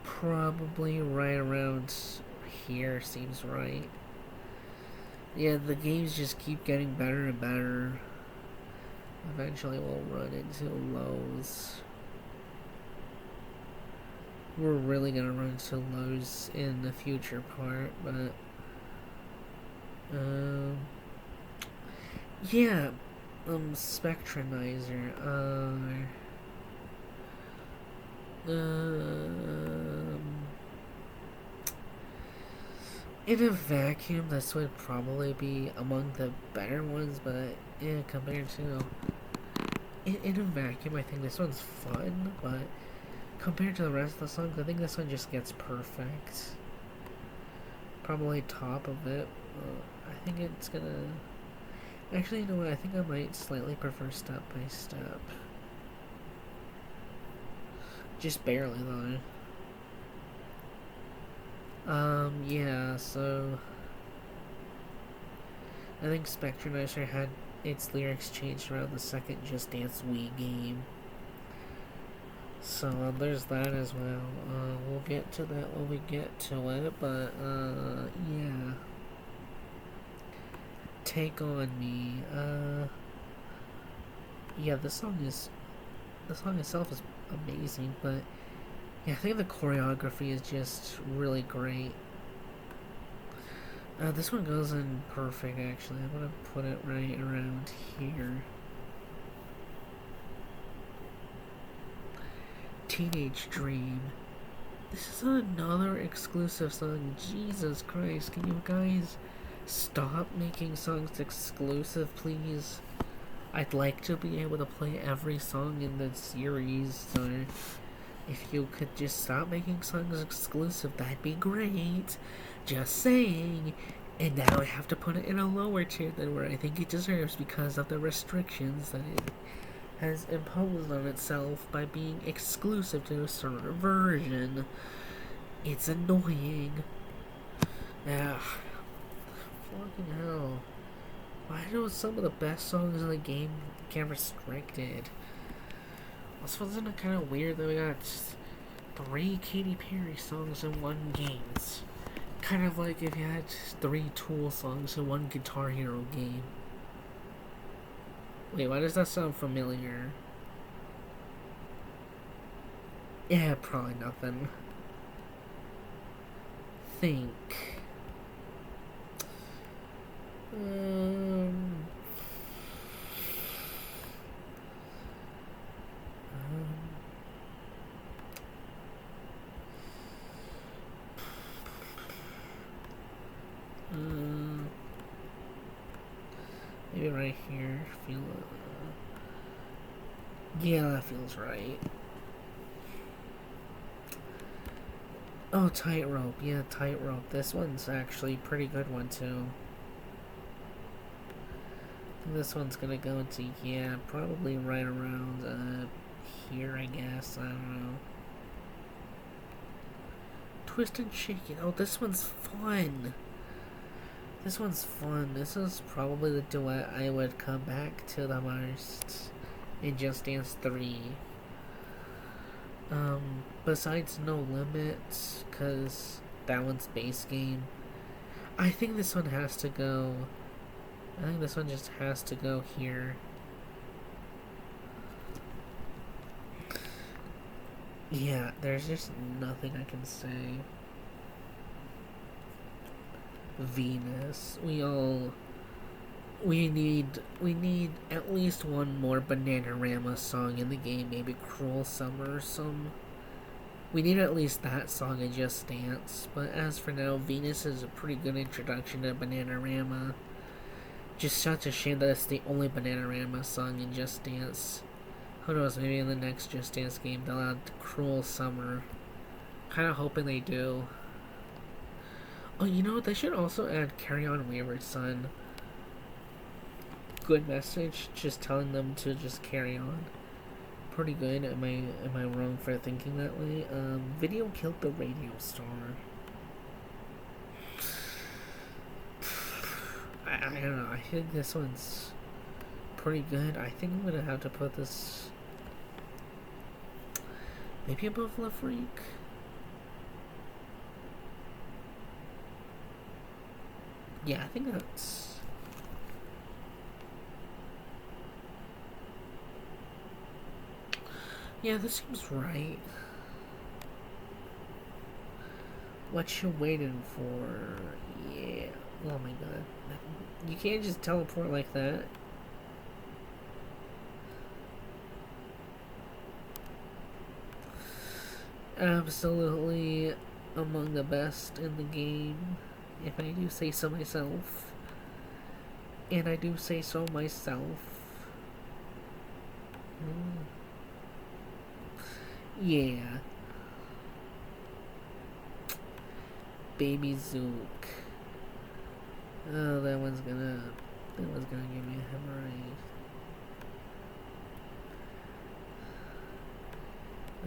Probably right around here seems right. Yeah, the games just keep getting better and better. Eventually we'll run into lows. We're really gonna run into lows in the future part, but yeah, Spectronizer, in a vacuum, this would probably be among the better ones, but yeah, compared to in a vacuum, I think this one's fun, but compared to the rest of the songs, I think this one just gets perfect. Probably top of it. I think it's gonna. Actually, you know what? I think I might slightly prefer Step by Step. Just barely, though. Yeah, so. I think Spectronizer had its lyrics changed around the second Just Dance Wii game. So there's that as well. We'll get to that when we get to it, but yeah. Take on Me. Yeah, the song itself is amazing, but yeah, I think the choreography is just really great. This one goes in perfect, actually. I'm gonna put it right around here. Teenage Dream. This is another exclusive song. Jesus Christ, can you guys stop making songs exclusive, please? I'd like to be able to play every song in the series, so if you could just stop making songs exclusive, that'd be great. Just saying. And now I have to put it in a lower tier than where I think it deserves because of the restrictions that it has imposed on itself by being exclusive to a certain version. It's annoying. Ugh. Fucking hell. Why do some of the best songs in the game get restricted? Also, isn't it kind of weird that we got 3 Katy Perry songs in one game? It's kind of like if you had 3 Tool songs in one Guitar Hero game. Wait, why does that sound familiar? Yeah, probably nothing. Think. Maybe right here. Yeah, that feels right. Oh, Tightrope. Yeah, Tightrope. This one's actually a pretty good one, too. I think this one's gonna go into, yeah, probably right around, here, I guess. I don't know. Twisted Chicken. Oh, this one's fun. This one's fun. This is probably the duet I would come back to the most in Just Dance 3. Besides No Limits, because that one's base game. I think this one has to go. I think this one just has to go here. Yeah, there's just nothing I can say. Venus. We need at least one more Bananarama song in the game, maybe Cruel Summer or some. We need at least that song in Just Dance, but as for now, Venus is a pretty good introduction to Bananarama. Just such a shame that it's the only Bananarama song in Just Dance. Who knows, maybe in the next Just Dance game they'll add Cruel Summer. Kinda hoping they do. Oh, you know what? They should also add Carry On Wayward Son. Good message, just telling them to just carry on. Pretty good. Am I wrong for thinking that way? Video Killed the Radio Star. I don't know. I think this one's pretty good. I think I'm gonna have to put this maybe above Le Freak. Yeah, I think that's. Yeah, this seems right. What you waiting for? Yeah. Oh my god. You can't just teleport like that. Absolutely among the best in the game, if I do say so myself. And I do say so myself. Yeah. Baby Zook. Oh, that one's gonna give me a hemorrhoid.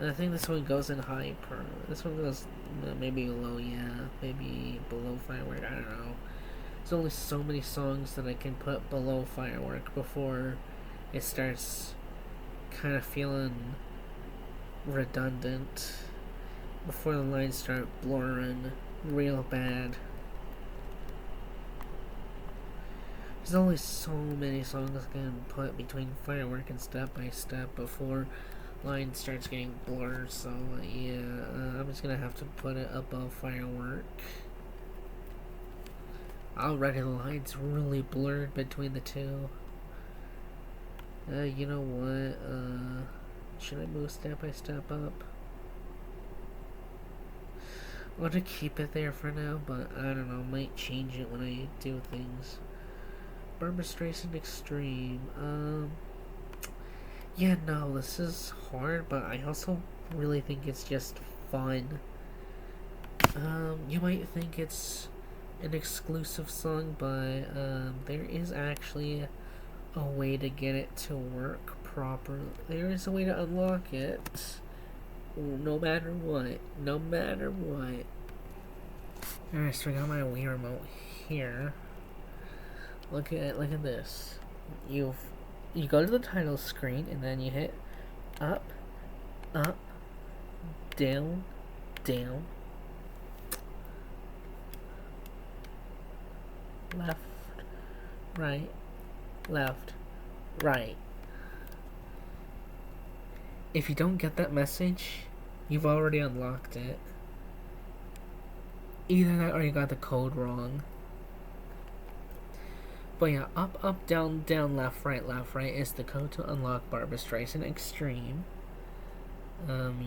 I think this one goes in hyper. This one goes maybe low, yeah. Maybe below Firework, I don't know. There's only so many songs that I can put below Firework before it starts kind of feeling redundant. Before the lines start blurring real bad. There's only so many songs I can put between Firework and Step by Step before line starts getting blurred, so yeah, I'm just gonna have to put it above Firework. Already the line's really blurred between the two. You know what, should I move Step by Step up? I want to keep it there for now, but I don't know, might change it when I do things. Barbra Streisand Extreme, yeah, no, this is hard, but I also really think it's just fun. You might think it's an exclusive song, but there is actually a way to get it to work properly. There is a way to unlock it. No matter what. No matter what. Alright, so we got my Wii remote here. Look at this. You go to the title screen and then you hit up, up, down, down, left, right, left, right. If you don't get that message, you've already unlocked it. Either that or you got the code wrong. But yeah, up, up, down, down, left, right is the code to unlock Barbra Streisand Extreme.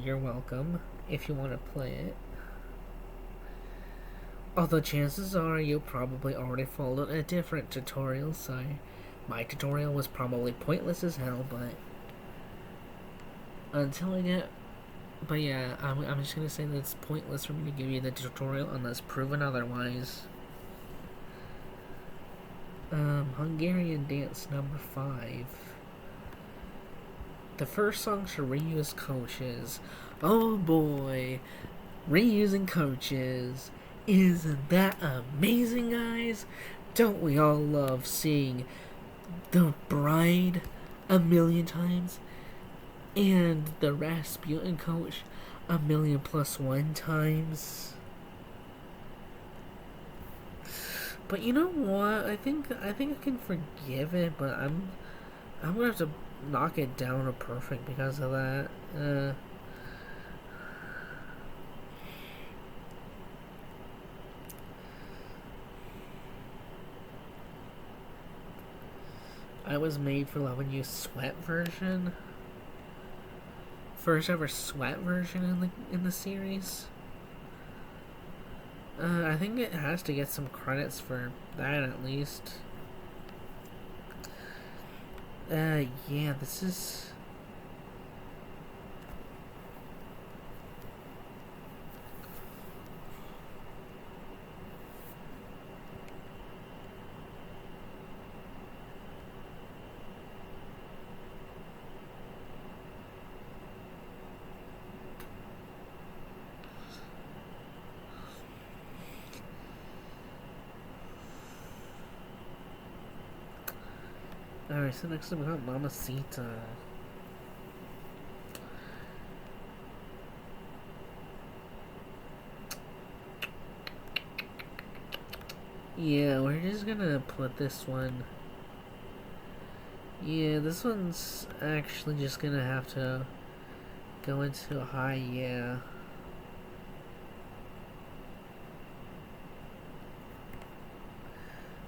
You're welcome if you want to play it. Although chances are you probably already followed a different tutorial, so my tutorial was probably pointless as hell, but until I get... But yeah, I'm just gonna say that it's pointless for me to give you the tutorial unless proven otherwise. Hungarian Dance number 5. The first song to reuse coaches. Oh boy. Reusing coaches. Isn't that amazing, guys? Don't we all love seeing the Bride a million times and the Rasputin coach a million plus one times? But you know what? I think I can forgive it, but I'm gonna have to knock it down to perfect because of that. I Was Made for Loving You sweat version. First ever sweat version in the series. I think it has to get some credits for that at least. Yeah, this is. Alright, so next we got Mamacita. Yeah, we're just gonna put this one. Yeah, this one's actually just gonna have to go into a high, yeah.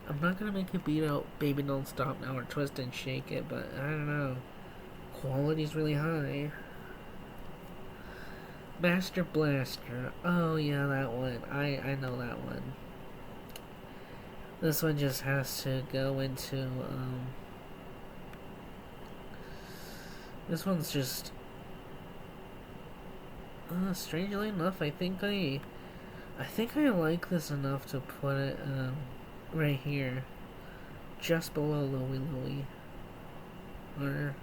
I'm not gonna make it beat out Baby Don't Stop Now or Twist and Shake It, but I don't know. Quality's really high. Master Blaster. Oh yeah, that one. I know that one. This one just has to go into this one's just strangely enough, I think I like this enough to put it right here, just below Louie Louie. Or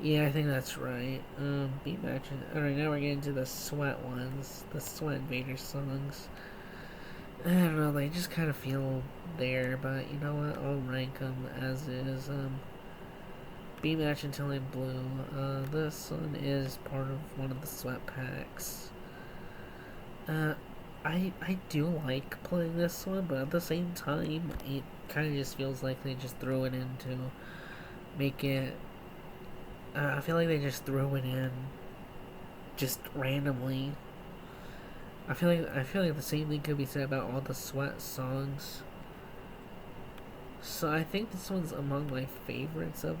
yeah, I think that's right. Beat matches. Alright, now we're getting to the sweat ones, the Sweat Invader songs. I don't know, they just kind of feel there, but you know what? I'll rank them as is. Beat Match Until I'm Blue. This one is part of one of the sweat packs. I do like playing this one, but at the same time, it kind of just feels like they just threw it in to make it. I feel like they just threw it in just randomly. I feel like the same thing could be said about all the sweat songs. So I think this one's among my favorites of.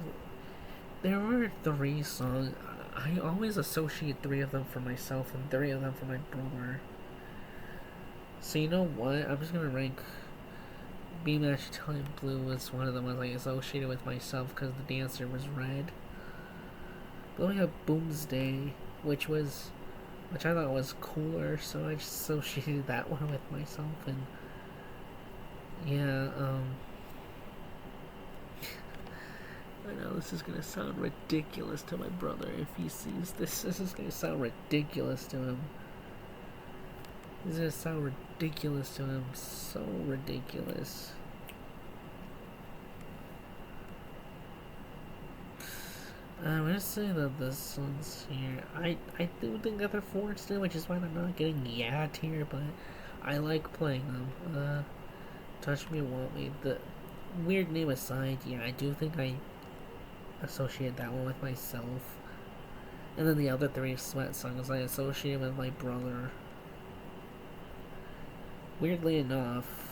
There were 3 songs. I always associate 3 of them for myself and 3 of them for my brother. So you know what? I'm just gonna rank Beat Match Italian Blue as one of the ones I associated with myself because the dancer was red. But then we have Boomsday, which I thought was cooler, so I just associated that one with myself, and yeah, I know this is gonna sound ridiculous to my brother if he sees this. This is gonna sound ridiculous to him. This is gonna sound ridiculous to him. So ridiculous. I'm gonna say that this one's here. I do think that they're forced in, which is why I'm not getting yapped here, but I like playing them. Touch Me, Want Me. The weird name aside, yeah, I do think I associate that one with myself. And then the other 3 sweat songs I associate with my brother. Weirdly enough.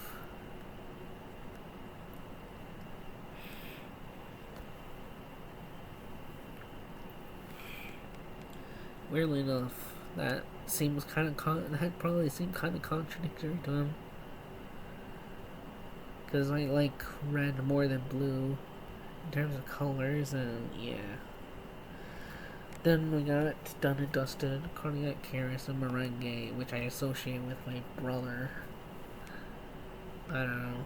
That seems kind of that probably seemed kind of contradictory to him. Because I like red more than blue in terms of colors, and yeah. Then we got Done and Dusted, Cardiac Caress, and Merengue, which I associate with my brother. I don't know.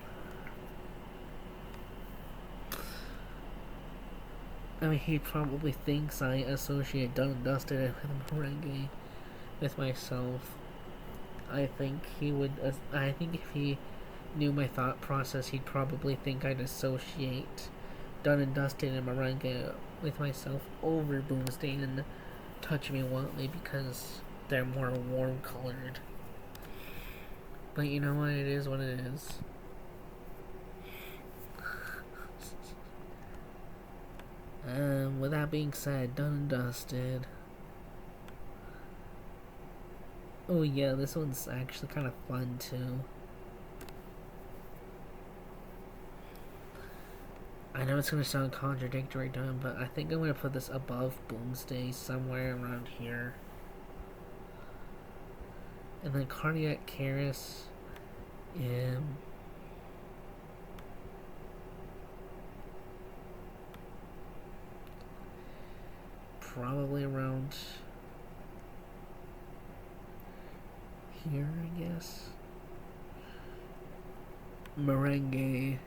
I mean, he probably thinks I associate Done and Dusted with merengue with myself. I think he would. I think if he knew my thought process, he'd probably think I'd associate Done and Dusted and merengue with myself over Boomsday and Touch Me Wantly because they're more warm colored. But you know what? It is what it is. With that being said, Done and Dusted. Oh yeah, this one's actually kind of fun too. I know it's gonna sound contradictory to him, but I think I'm gonna put this above Boomsday somewhere around here. And then Cardiac Keris, and probably around here, I guess. Merengue.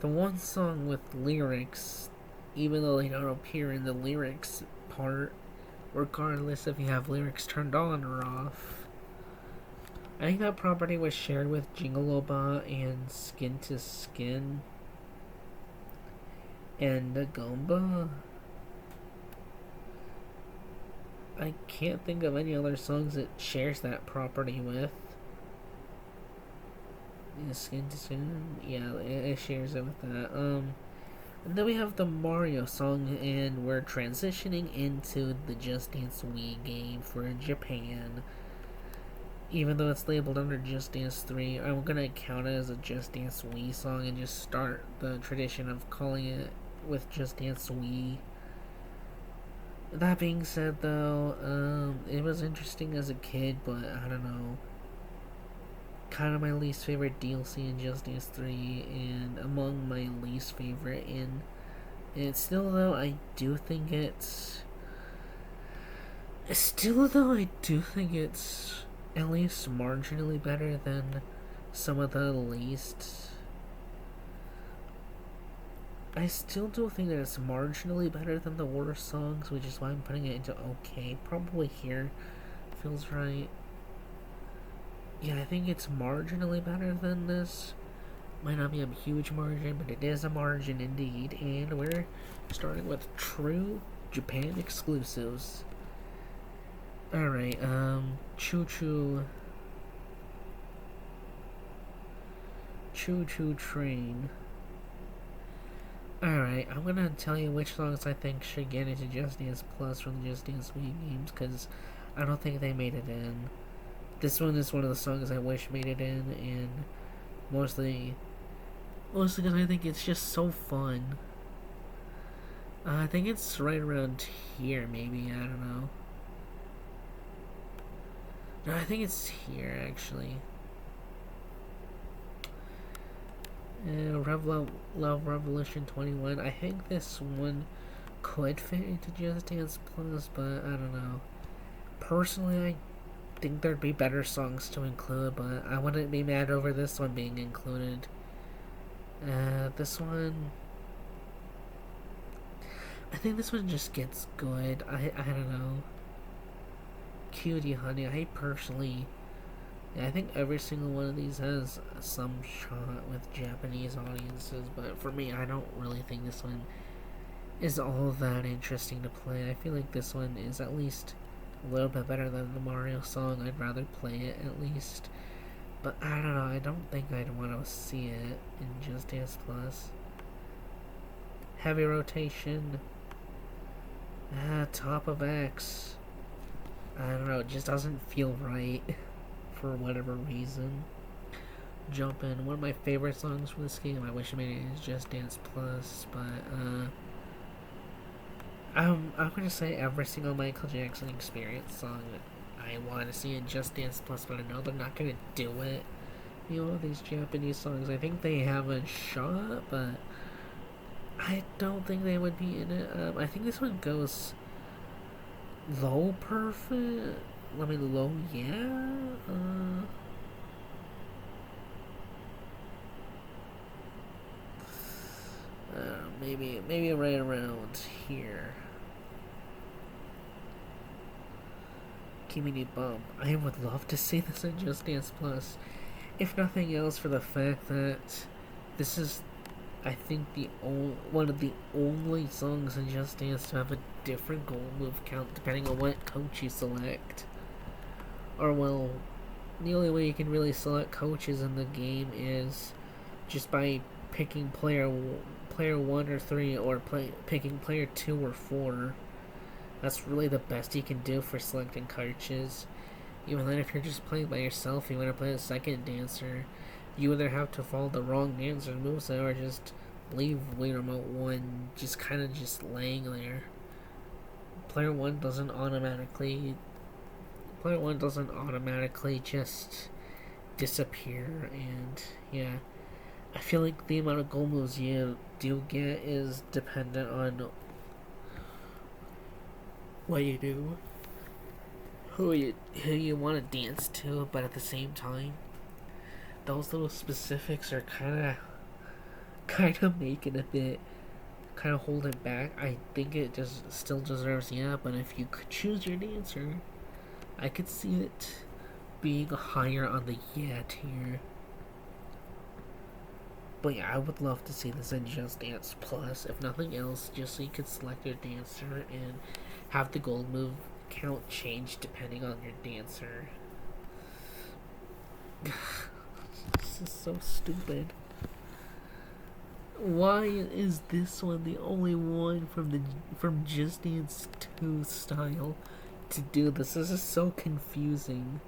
The one song with lyrics, even though they don't appear in the lyrics part, regardless if you have lyrics turned on or off. I think that property was shared with Jingaloba and Skin to Skin and Nagomba. I can't think of any other songs it shares that property with. Yeah, Skin to Skin, yeah, it shares it with that. And then we have the Mario song, and we're transitioning into the Just Dance Wii game for Japan. Even though it's labeled under Just Dance 3, I'm gonna count it as a Just Dance Wii song and just start the tradition of calling it with Just Dance Wii. That being said, though, it was interesting as a kid, but I don't know. Kind of my least favorite DLC in Just Dance 3, and among my least favorite in. And still, though, I do think it's. Still, though, I do think it's at least marginally better than some of the least. I still do think that it's marginally better than the worst songs, which is why I'm putting it into okay. Probably here feels right. Yeah, I think it's marginally better than this. Might not be a huge margin, but it is a margin indeed. And we're starting with true Japan exclusives. Alright, Choo Choo. Choo Choo Train. Alright, I'm gonna tell you which songs I think should get into Just Dance Plus from the Just Dance Wii games, because I don't think they made it in. This one is one of the songs I wish made it in, and mostly because I think it's just so fun. I think it's right around here, maybe, I don't know. No, I think it's here, actually. Love Revolution 21. I think this one could fit into Just Dance Plus, but I don't know. Personally, I think there'd be better songs to include, but I wouldn't be mad over this one being included. This one, I think this one just gets good. I don't know. Cutie Honey, I think every single one of these has some shot with Japanese audiences, but for me, I don't really think this one is all that interesting to play. I feel like this one is at least a little bit better than the Mario song. I'd rather play it at least. But I don't know, I don't think I'd want to see it in Just Dance Plus. Heavy Rotation. Top of X. I don't know, it just doesn't feel right for whatever reason. Jump In, one of my favorite songs from this game. I wish I made it in Just Dance Plus, but I'm gonna say every single Michael Jackson Experience song I want to see in Just Dance Plus, but I know they're not gonna do it. You know, these Japanese songs, I think they have a shot, but I don't think they would be in it. I think this one goes low perfect. let me low, yeah. Maybe right around here. Community Bump. I would love to see this in Just Dance Plus, if nothing else for the fact that this is, I think, one of the only songs in Just Dance to have a different goal move count depending on what coach you select. Or, well, the only way you can really select coaches in the game is just by picking player 1 or 3 or picking player 2 or 4. That's really the best you can do for selecting coaches. Even then, if you're just playing by yourself, you want to play a second dancer, you either have to follow the wrong dancer's moveset or just leave Wii Remote 1 just kind of just laying there. Player 1 doesn't automatically just disappear, and yeah, I feel like the amount of goal moves you do get is dependent on what you do, who you want to dance to, but at the same time, those little specifics are kind of make it a bit, kind of hold it back. I think it just still deserves yeah, but if you could choose your dancer, I could see it being higher on the yeah tier. But yeah, I would love to see this in Just Dance Plus, if nothing else, just so you could select your dancer and have the gold move count change depending on your dancer. This is so stupid. Why is this one the only one from Just Dance 2 style to do this? This is so confusing.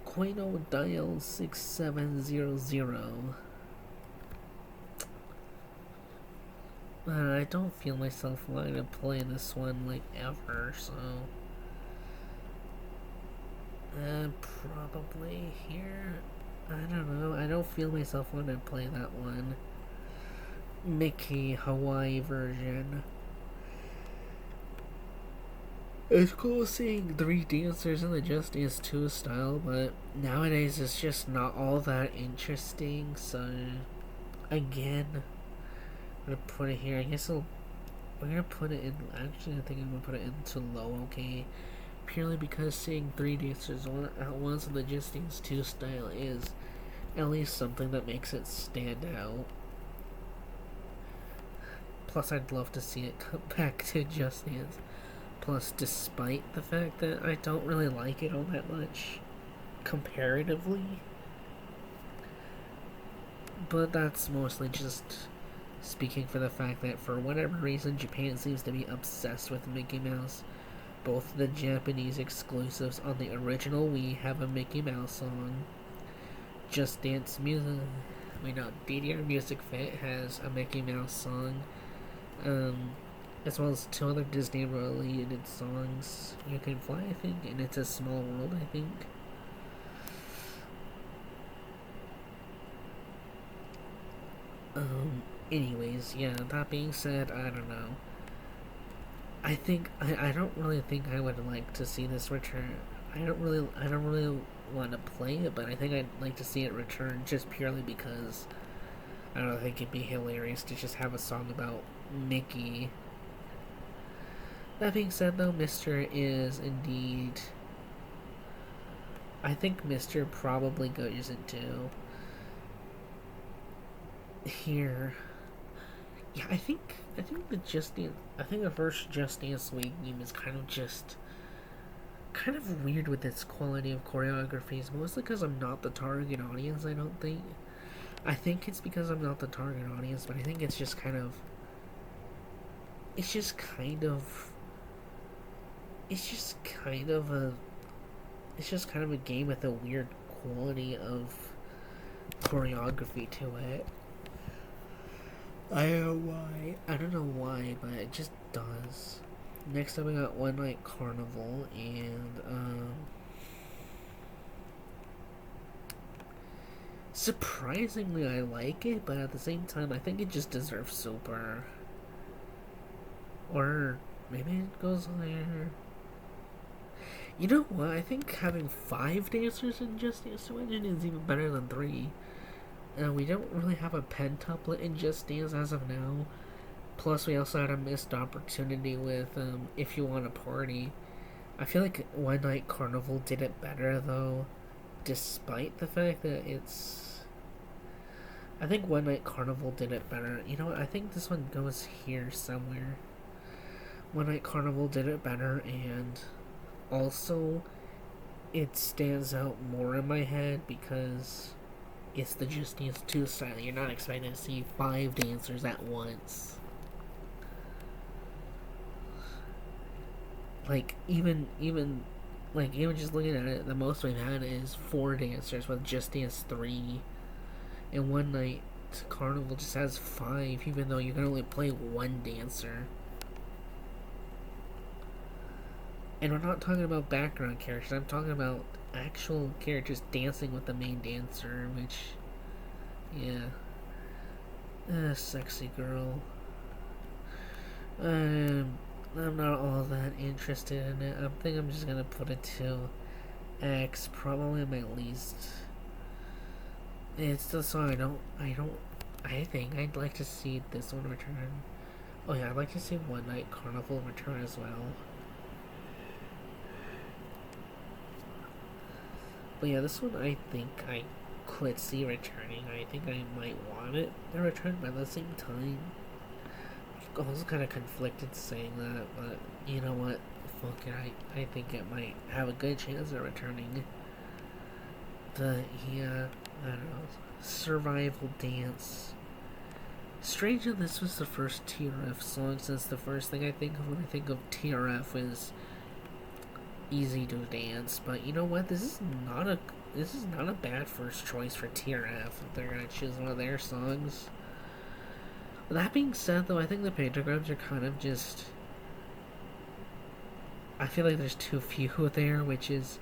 Quino Dial 6700. I don't feel myself wanting to play this one like ever, so probably here. I don't know. I don't feel myself wanting to play that one. Mickey Hawaii version. It's cool seeing 3 dancers in the Just Dance 2 style, but nowadays it's just not all that interesting, so again, I'm gonna put it here. We're gonna put it in, actually I think I'm gonna put it into low, okay? Purely because seeing 3 dancers at once in the Just Dance 2 style is at least something that makes it stand out. Plus, I'd love to see it come back to Just Dance. Plus, despite the fact that I don't really like it all that much, comparatively. But that's mostly just speaking for the fact that for whatever reason, Japan seems to be obsessed with Mickey Mouse. Both the Japanese exclusives on the original Wii have a Mickey Mouse song. Just Dance Music, DDR Music Fit has a Mickey Mouse song. As well as 2 other Disney related songs. You Can Fly, I think, and It's a Small World, I think. Anyways, yeah, that being said, I don't know. I don't really think I would like to see this return. I don't really want to play it, but I think I'd like to see it return just purely because I don't know, I think it'd be hilarious to just have a song about Mickey. That being said, though, Mr. is indeed... I think Mr. probably goes into... here. Yeah, I think the first Just Dance Wii game is kind of weird with its quality of choreographies, mostly because I'm not the target audience, I don't think. I think it's because I'm not the target audience, but I think it's just kind of a game with a weird quality of choreography to it. I don't know why, but it just does. Next up we got One Night Carnival, and surprisingly, I like it, but at the same time, I think it just deserves Super. Or maybe it goes higher. You know what? I think having 5 dancers in Just Dance 2 Engine is even better than 3. We don't really have a pentuplet in Just Dance as of now. Plus, we also had a missed opportunity with If You Want to Party. I feel like One Night Carnival did it better, though, despite the fact that it's... I think One Night Carnival did it better. You know what? I think this one goes here somewhere. One Night Carnival did it better, and also it stands out more in my head because it's the Just Dance 2 style. You're not expecting to see 5 dancers at once. Like, even just looking at it, the most we've had is 4 dancers with Just Dance 3. And One Night Carnival just has 5, even though you can only play 1 dancer. And we're not talking about background characters, I'm talking about actual characters dancing with the main dancer, which, yeah. Sexy girl. I'm not all that interested in it. I think I'm just gonna put it to X, probably my least. It's the song I think I'd like to see this one return. Oh yeah, I'd like to see One Night Carnival return as well. But yeah, this one I think I could see returning. I think I might want it to return, but at the same time, I was kind of conflicted saying that, but you know what? Fuck it, I think it might have a good chance of returning. Yeah, I don't know. Survival Dance. Strangely, this was the first TRF song, since the first thing I think of when I think of TRF is Easy to Dance. But you know what? This is not a bad first choice for TRF if they're gonna choose one of their songs. That being said, though, I think the pictograms are kind of just... I feel like there's too few there, which is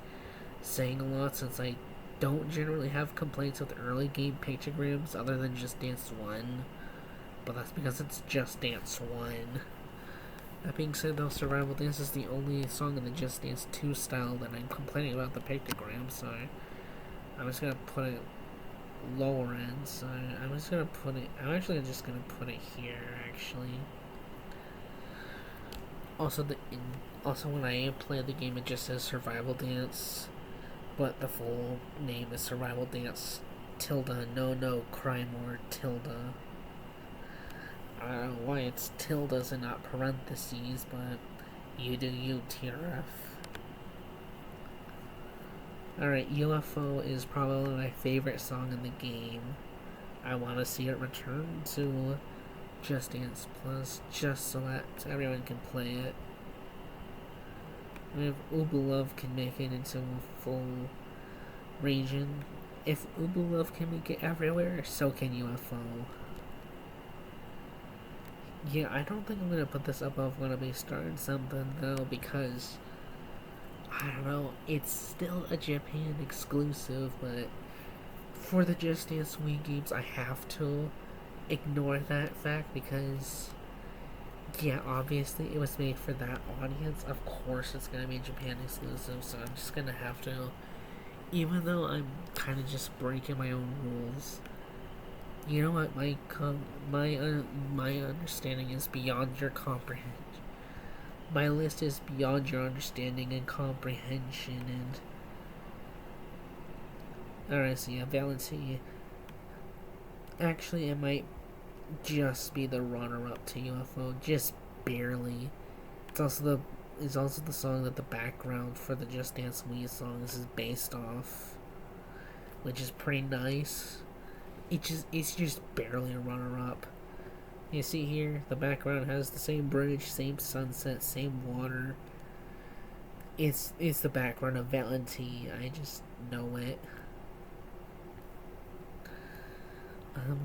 saying a lot, since I don't generally have complaints with early game pictograms other than Just Dance 1. But that's because it's Just Dance 1. That being said, though, Survival Dance is the only song in the Just Dance 2 style that I'm complaining about the pictogram, so I'm just gonna put it lower end, so I'm actually just gonna put it here, actually. Also, when I play the game, it just says Survival Dance, but the full name is Survival Dance tilde no cry more tilde. I don't know why it's tildes and not parentheses, but you do you, TRF. Alright, UFO is probably my favorite song in the game. I want to see it return to Just Dance Plus, just so that everyone can play it. If Ubu Love can make it into a full region, if Ubu Love can make it everywhere, so can UFO. Yeah, I don't think I'm gonna put this above Wanna Be Starting Something, though, because I don't know, it's still a Japan exclusive, but for the Just Dance Wii games, I have to ignore that fact because, yeah, obviously it was made for that audience. Of course it's gonna be Japan exclusive, so I'm just gonna have to, even though I'm kind of just breaking my own rules. You know what? My understanding is beyond your comprehension. My list is beyond your understanding and comprehension. And alright, so yeah, Valentine. Actually, it might just be the runner-up to UFO, just barely. It's also the song that the background for the Just Dance Wii songs is based off, which is pretty nice. It's just barely a runner-up. You see here, the background has the same bridge, same sunset, same water. It's the background of Valentine. I just know it.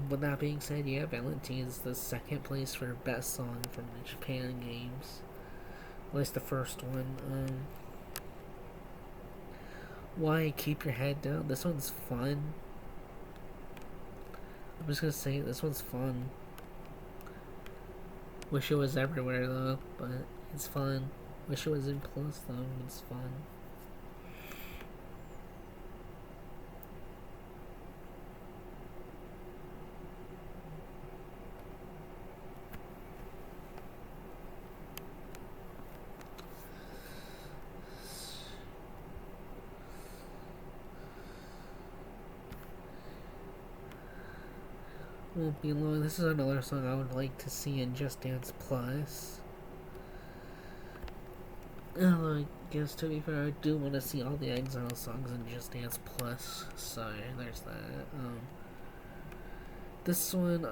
With that being said, yeah, Valentine is the second place for best song from the Japan games. At least the first one. Why Keep Your Head Down? This one's fun. I'm just gonna say this one's fun. Wish it was everywhere though, but it's fun. Wish it was in Plus though, it's fun. Won't be long. This is another song I would like to see in Just Dance Plus. I guess to be fair, I do want to see all the Exile songs in Just Dance Plus. So there's that. This one,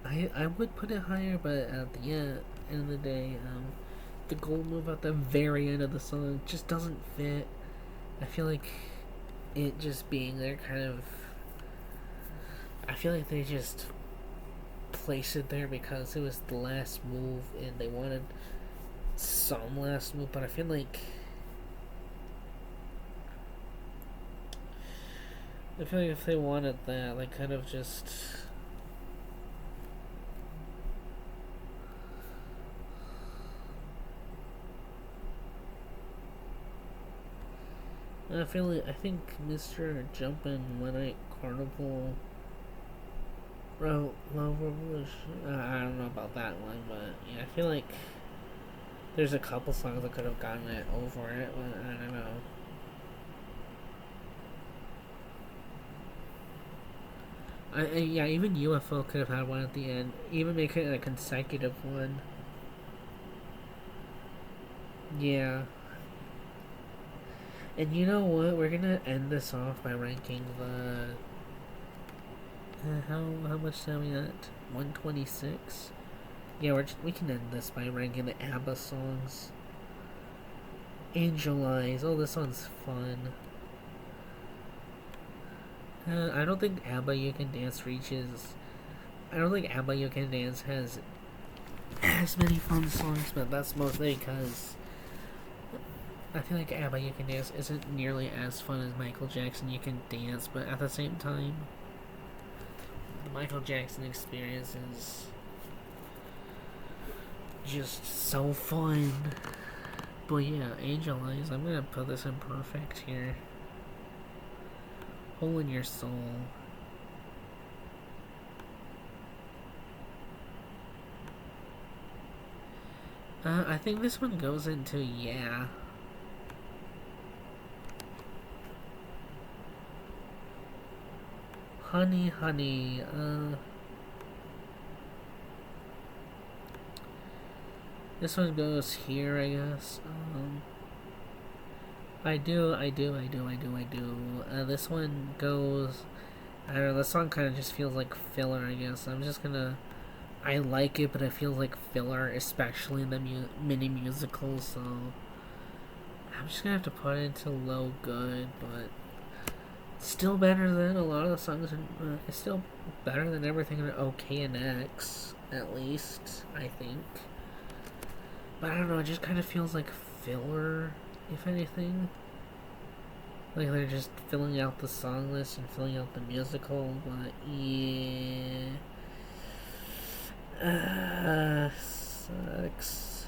I would put it higher, but at the end of the day, the gold move at the very end of the song just doesn't fit. I feel like it just being there kind of. I feel like they just placed it there because it was the last move and they wanted some last move, but I feel like if they wanted that, they could have just I think Mr. Jumpin' One Night Carnival Love Revolution. I don't know about that one, but yeah, I feel like there's a couple songs that could have gotten it over it, but I don't know. Yeah, even UFO could have had one at the end. Even make it a consecutive one. Yeah. And you know what? We're gonna end this off by ranking the. How much time we at? 126. Yeah, we can end this by ranking the ABBA songs. Angel Eyes. Oh, this one's fun. I don't think ABBA You Can Dance reaches. I don't think ABBA You Can Dance has as many fun songs, but that's mostly because I feel like ABBA You Can Dance isn't nearly as fun as Michael Jackson You Can Dance, but at the same time, the Michael Jackson experience is just so fun. But yeah, Angel Eyes, I'm gonna put this in perfect here. Hole in Your Soul. I think this one goes into Yeah. Honey, Honey, this one goes here, I guess. I do. This one goes. I don't know. This song kind of just feels like filler. I guess I'm just gonna. I like it, but it feels like filler, especially in the mini musical. So I'm just gonna have to put it into low good, but still better than a lot of the songs. It's still better than everything in OK and X, at least I think. But I don't know. It just kind of feels like filler, if anything. Like they're just filling out the song list and filling out the musical, but yeah. Sucks.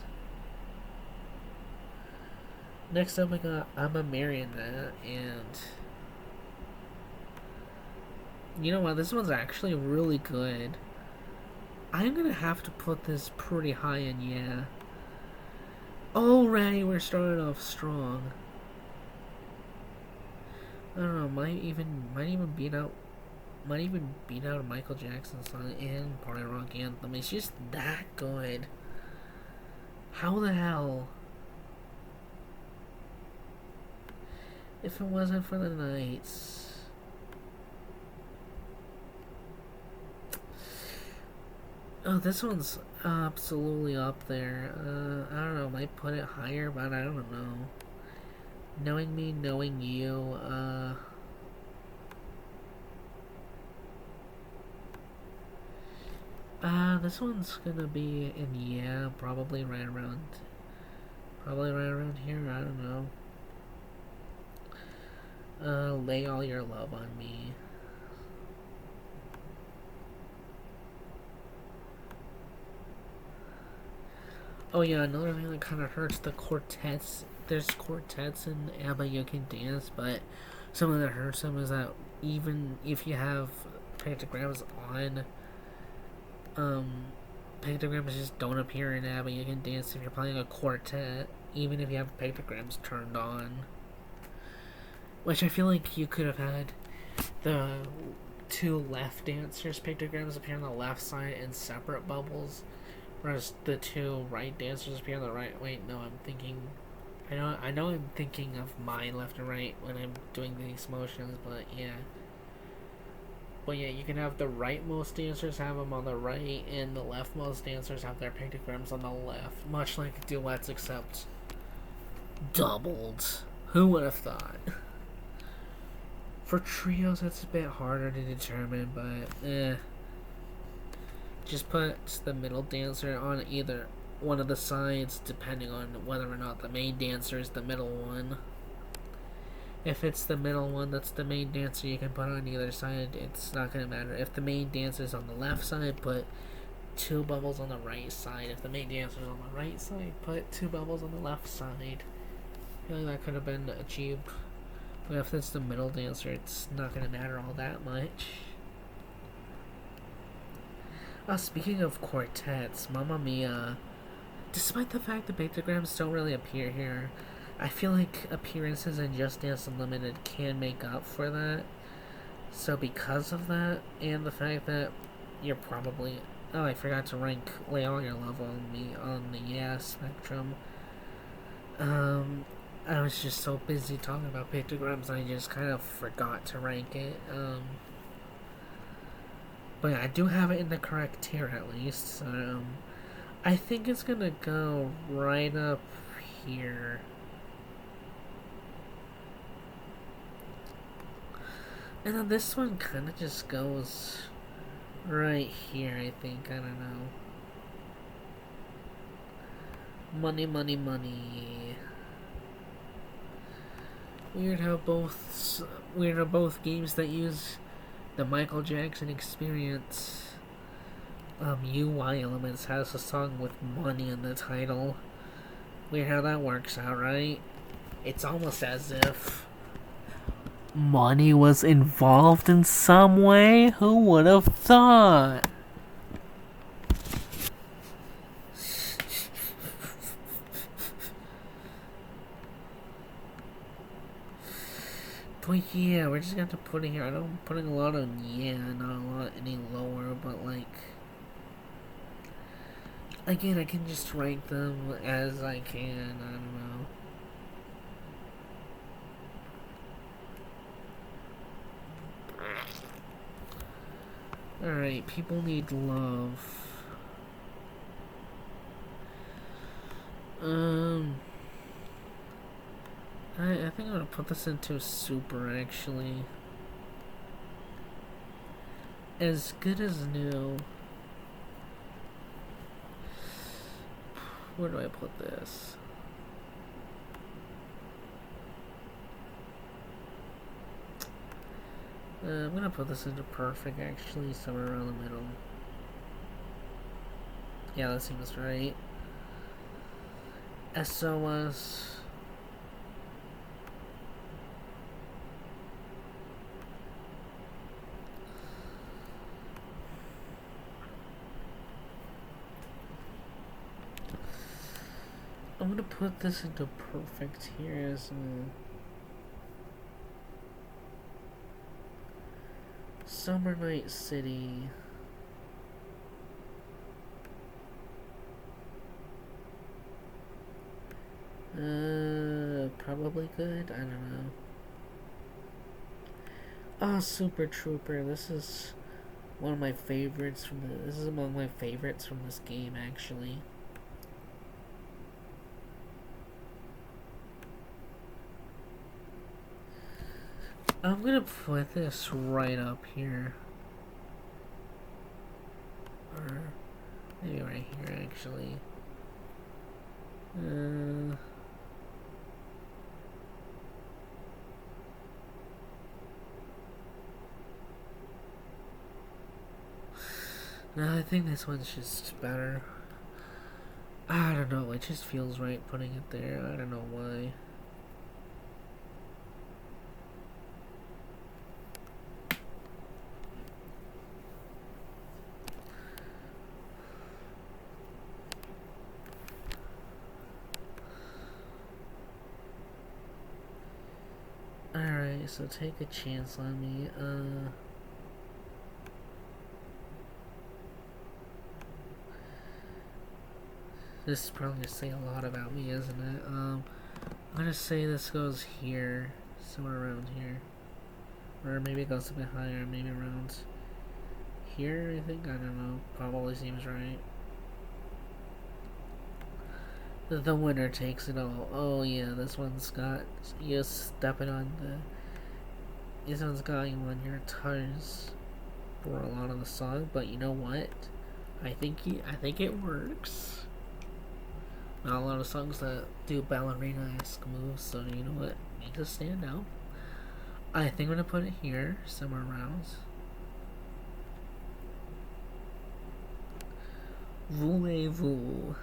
Next up, I got I'm a Marionette, and you know what? This one's actually really good. I'm gonna have to put this pretty high in yeah. Already, we're starting off strong. I don't know. Might even beat out a Michael Jackson song and Party Rock Anthem. It's just that good. How the hell? If it wasn't for the Nights. Oh, this one's absolutely up there. I don't know. Might put it higher, but I don't know. Knowing Me, Knowing You. This one's gonna be in yeah, probably right around here. I don't know. Lay All Your Love on Me. Oh yeah, another thing that kind of hurts the quartets. There's quartets in ABBA you can dance, but something that hurts them is that even if you have pentagrams on, um, pentagrams just don't appear in ABBA you can dance if you're playing a quartet, even if you have pentagrams turned on. Which I feel like you could have had the two left dancers' pictograms appear on the left side in separate bubbles, whereas the two right dancers appear on the right. Wait, no, I'm thinking. I know I'm thinking of my left and right when I'm doing these motions, but yeah. But yeah, you can have the rightmost dancers have them on the right, and the leftmost dancers have their pictograms on the left, much like duets, except doubled. Who would have thought? For trios, it's a bit harder to determine, but just put the middle dancer on either one of the sides, depending on whether or not the main dancer is the middle one. If it's the middle one that's the main dancer, you can put on either side. It's not going to matter. If the main dancer is on the left side, put two bubbles on the right side. If the main dancer is on the right side, put two bubbles on the left side. I feel like that could have been achieved. But if it's the middle dancer, it's not going to matter all that much. Speaking of quartets, Mamma Mia, despite the fact that pentagrams don't really appear here, I feel like appearances in Just Dance Unlimited can make up for that. So because of that, and the fact that you're probably... Oh, I forgot to rank, lay all your love on me on the yeah spectrum. I was just so busy talking about pictograms, I just kind of forgot to rank it. But yeah, I do have it in the correct tier at least. I think it's gonna go right up here. And then this one kind of just goes right here, I think. I don't know. Money, money, money. Weird how both games that use the Michael Jackson Experience UI elements has a song with money in the title. Weird how that works out, right? It's almost as if money was involved in some way. Who would have thought? But yeah, we're just gonna have to put it here. I know I'm putting a lot on yeah, not a lot any lower, but like again, I can just rank them as I can. I don't know. Alright, people need love. I think I'm gonna put this into super actually. As good as new. Where do I put this? I'm gonna put this into perfect actually, somewhere around the middle. Yeah, that seems right. SOS. I'm gonna put this into perfect here as Summer Night City. Probably good. I don't know. Super Trooper. This is one of my favorites from the. This is among my favorites from this game, actually. I'm gonna put this right up here. Or maybe right here, actually. No, I think this one's just better. I don't know, it just feels right putting it there. I don't know why. Alright, so take a chance on me. This is probably gonna say a lot about me, isn't it? I'm gonna say this goes here, somewhere around here. Or maybe it goes a bit higher, maybe around here, I think? I don't know. Probably seems right. The winner takes it all. Oh yeah, this one's got you stepping on the. This one's got you on your toes for a lot of the song, but you know what? I think it works. Not a lot of songs that do ballerina-esque moves, so you know what? Makes it stand out. I think I'm gonna put it here, somewhere around. Voulez-vous?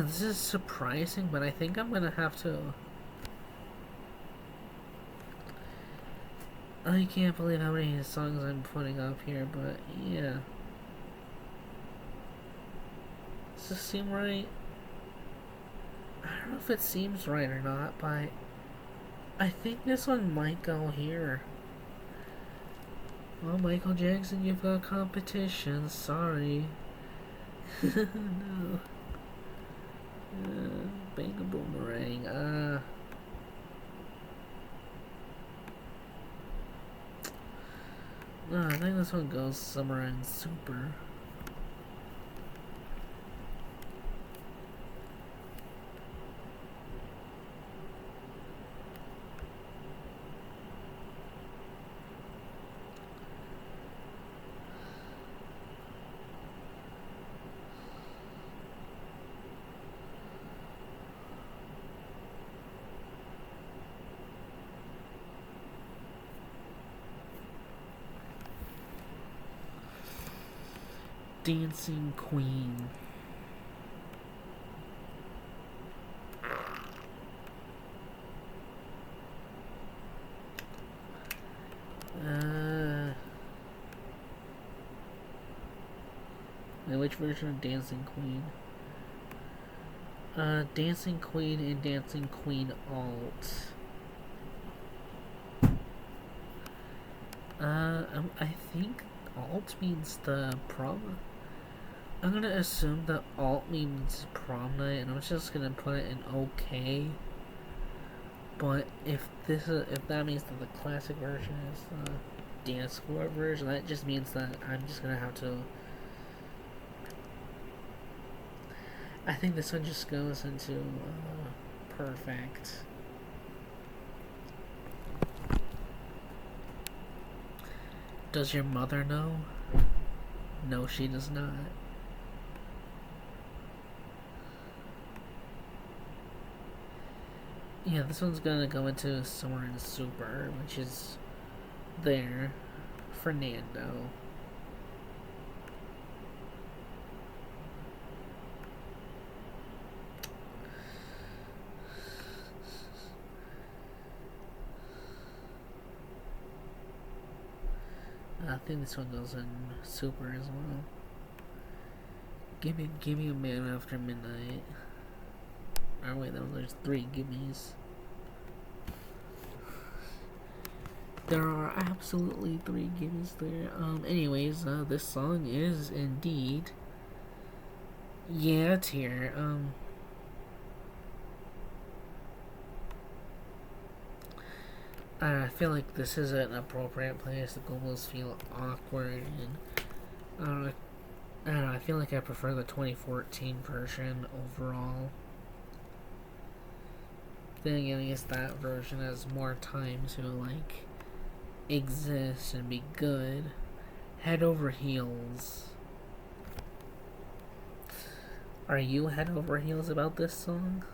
This is surprising, but I think I'm gonna have to. I can't believe how many songs I'm putting up here, but yeah. Does this seem right? I don't know if it seems right or not, but I think this one might go here. Well, Michael Jackson, you've got competition. Sorry. No. Bang a boomerang. No, I think this one goes somewhere in super. Dancing Queen. Which version of Dancing Queen? Dancing Queen and Dancing Queen Alt. I think Alt means the prom. I'm gonna assume that Alt means prom night, and I'm just gonna put it in OK. But if that means that the classic version is the dance floor version, that just means that I'm just gonna have to. I think this one just goes into perfect. Does your mother know? No, she does not. Yeah, this one's gonna go into somewhere in super, which is there. Fernando. I think this one goes in super as well. Give me a man after midnight. Oh wait, there's 3 gimmies. There are absolutely 3 gimmies there. Anyways, this song is indeed. Yeah, it's here. I feel like this is an appropriate place. The almost feel awkward, and I don't know. I feel like I prefer the 2014 version overall. Then again, I guess that version has more time to like exist and be good. Head over heels. Are you head over heels about this song?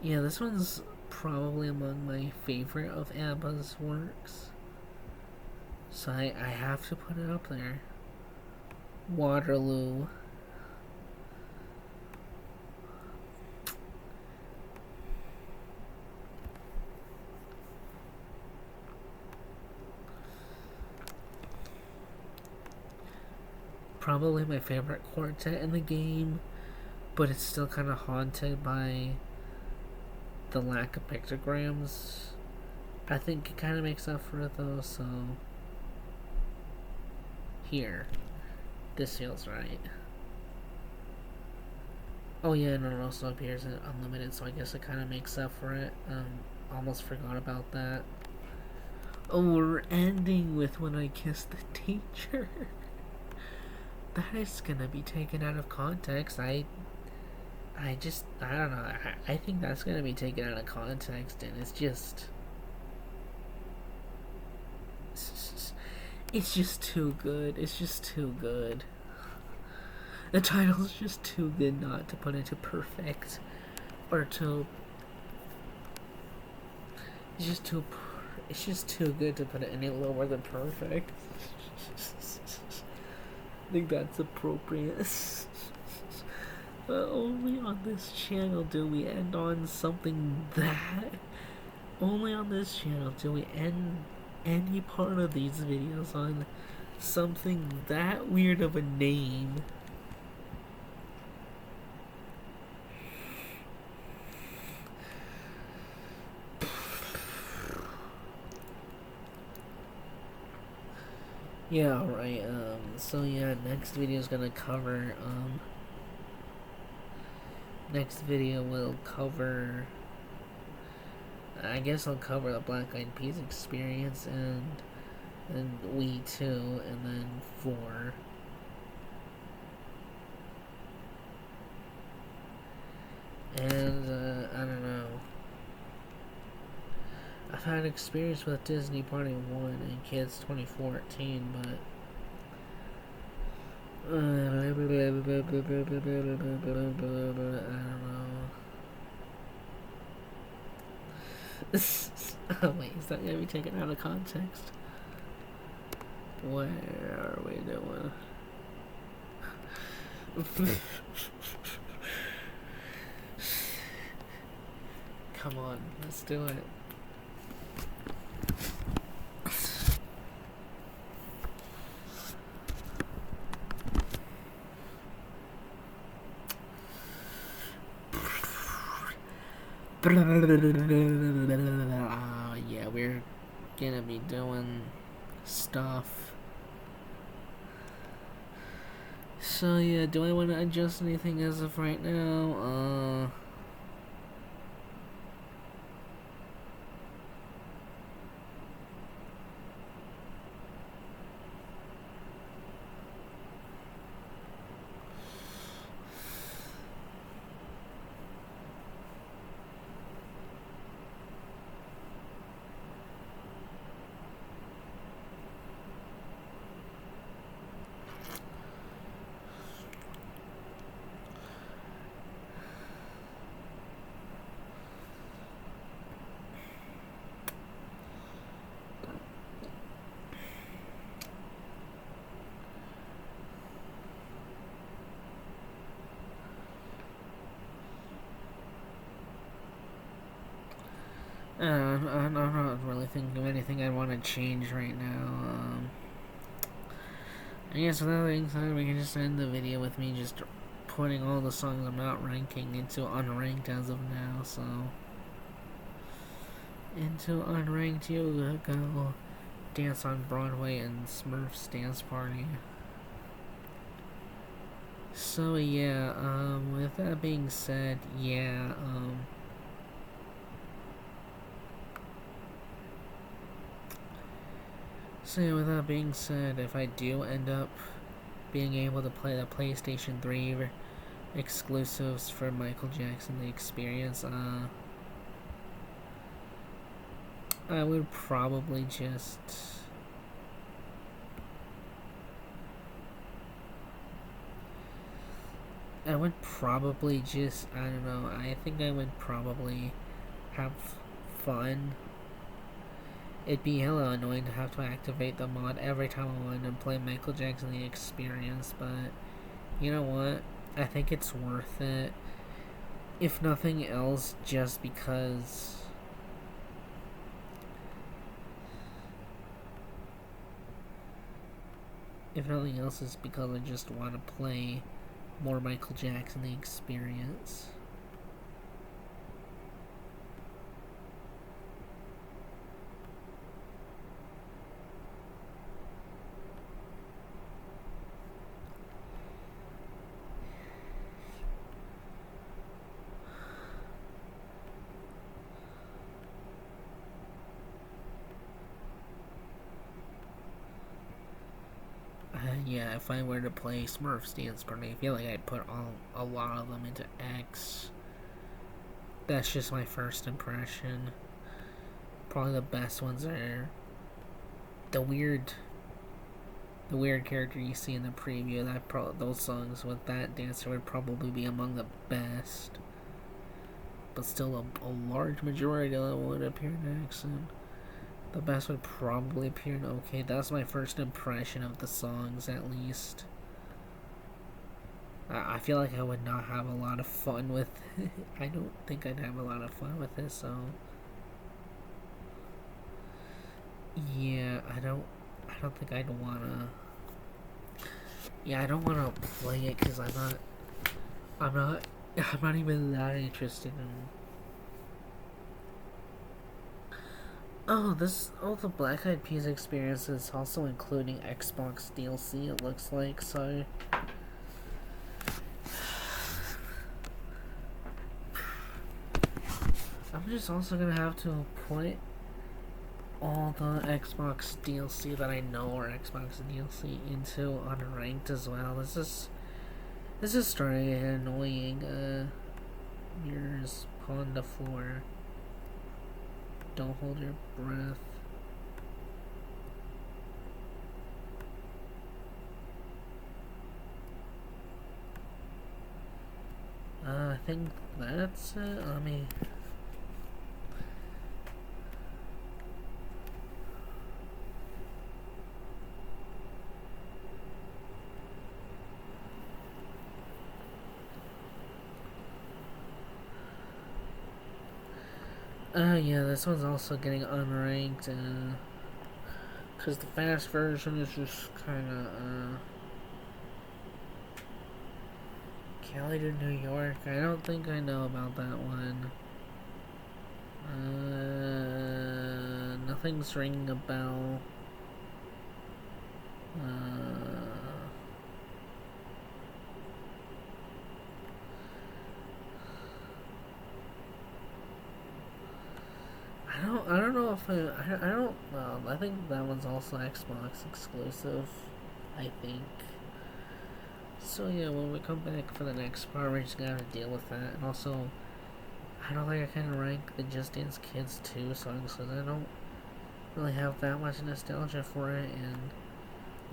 Yeah, this one's probably among my favorite of ABBA's works. So I have to put it up there. Waterloo. Probably my favorite quartet in the game, but it's still kind of haunted by the lack of pictograms. I think it kind of makes up for it though, so here. This feels right. Oh yeah, and it also appears in Unlimited, so I guess it kind of makes up for it. Almost forgot about that. Oh, we're ending with When I Kissed the Teacher. That is gonna be taken out of context. I don't know. I think that's gonna be taken out of context, and it's just too good. It's just too good. The title's just too good not to put into perfect, or to. It's just too good to put it any lower than perfect. I think that's appropriate. Only on this channel do we end on something that. Only on this channel do we end any part of these videos on something that weird of a name. Yeah, alright, so yeah, next video is gonna cover, next video will cover, I guess I'll cover the Black Eyed Peas experience, and We Too, and then 4. And, I don't know. I've had experience with Disney Party 1 and Kids 2014, but I don't know. Oh wait, is that gonna be taken out of context? Where are we doing? Come on, let's do it. Yeah, we're gonna be doing stuff. So yeah, do I want to adjust anything as of right now? I'm not really thinking of anything I want to change right now. I guess with that being said, we can just end the video with me just putting all the songs I'm not ranking into unranked as of now, so. Into unranked, you go Dance on Broadway and Smurfs Dance Party. So yeah, with that being said, yeah, so yeah, with that being said, if I do end up being able to play the PlayStation 3 exclusives for Michael Jackson The Experience, I would probably just... I don't know, I think I would probably have fun. It'd be hella annoying to have to activate the mod every time I wanted to play Michael Jackson The Experience, but you know what? I think it's worth it. If nothing else, just because... If nothing else, it's because I just want to play more Michael Jackson The Experience. Yeah, if I were to play Smurfs Dance Party, I feel like I'd put a lot of them into X. That's just my first impression. Probably the best ones are the weird character you see in the preview. Those songs with that dancer would probably be among the best, but still a large majority of them would appear in X. And the best would probably appear in OK. That's my first impression of the songs, at least. I feel like I would not have a lot of fun with it. I don't think I'd have a lot of fun with it, so... Yeah, I don't think I'd wanna... Yeah, I don't wanna play it, because I'm not even that interested in... the Black Eyed Peas experience is also including Xbox DLC, it looks like, so... I'm just also gonna have to put all the Xbox DLC that I know are Xbox DLC into unranked as well. This is starting to get annoying. Mirrors on the floor. Don't hold your breath. I think that's it. Let me... yeah, this one's also getting unranked, because the fast version is just kinda, Cali to New York. I don't think I know about that one. Nothing's ringing a bell. I don't know if I don't know. I think that one's also Xbox exclusive, I think. So yeah, when we come back for the next part, we're just gonna have to deal with that. And also, I don't think I can rank the Just Dance Kids 2 songs because I don't really have that much nostalgia for it, and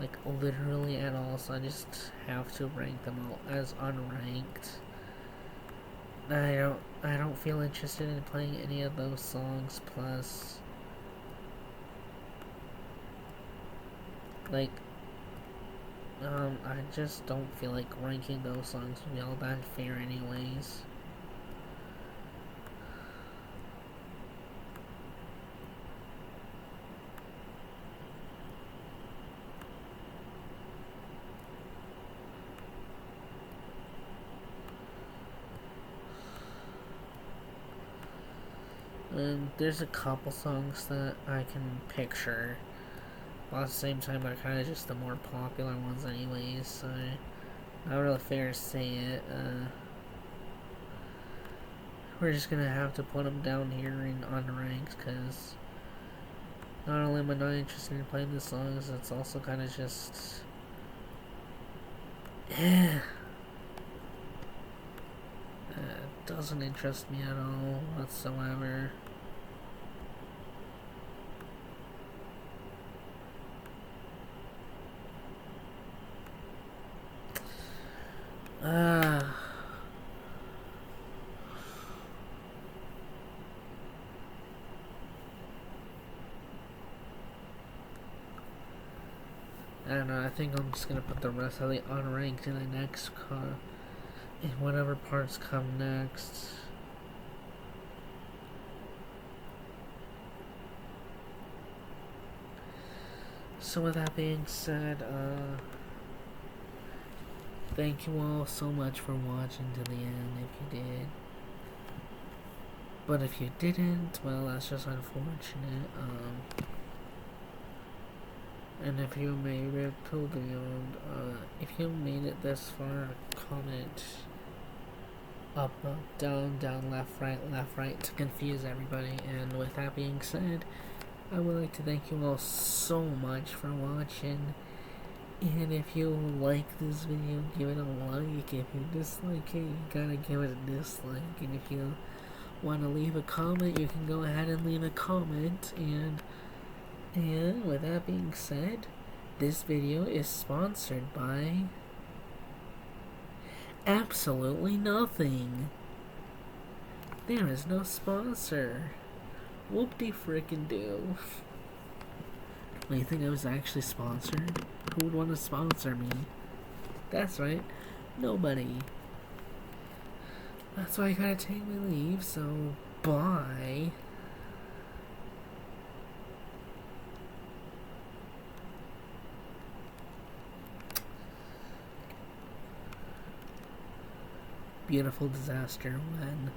like literally at all. So I just have to rank them all as unranked. I don't feel interested in playing any of those songs, plus like I just don't feel like ranking those songs would be all that fair anyways. And there's a couple songs that I can picture. While at the same time, they're kind of just the more popular ones anyways, so not really fair to say it. We're just gonna have to put them down here in unranked, because not only am I not interested in playing the songs, it's also kind of just... It doesn't interest me at all whatsoever. I don't know, I think I'm just gonna put the rest of the unranked in the next car. In whatever parts come next. So with that being said, thank you all so much for watching to the end if you did. But if you didn't, well, that's just unfortunate. And if you made it till the end, if you made it this far, comment up, down, left, right to confuse everybody. And with that being said, I would like to thank you all so much for watching. And if you like this video, give it a like. If you dislike it, you gotta give it a dislike. And if you want to leave a comment, you can go ahead and leave a comment. And with that being said, this video is sponsored by absolutely nothing. There is no sponsor. Whoop-de-frickin-do. Wait, you think I was actually sponsored? Who would want to sponsor me? That's right, nobody. That's why I gotta take my leave, so bye. Beautiful disaster when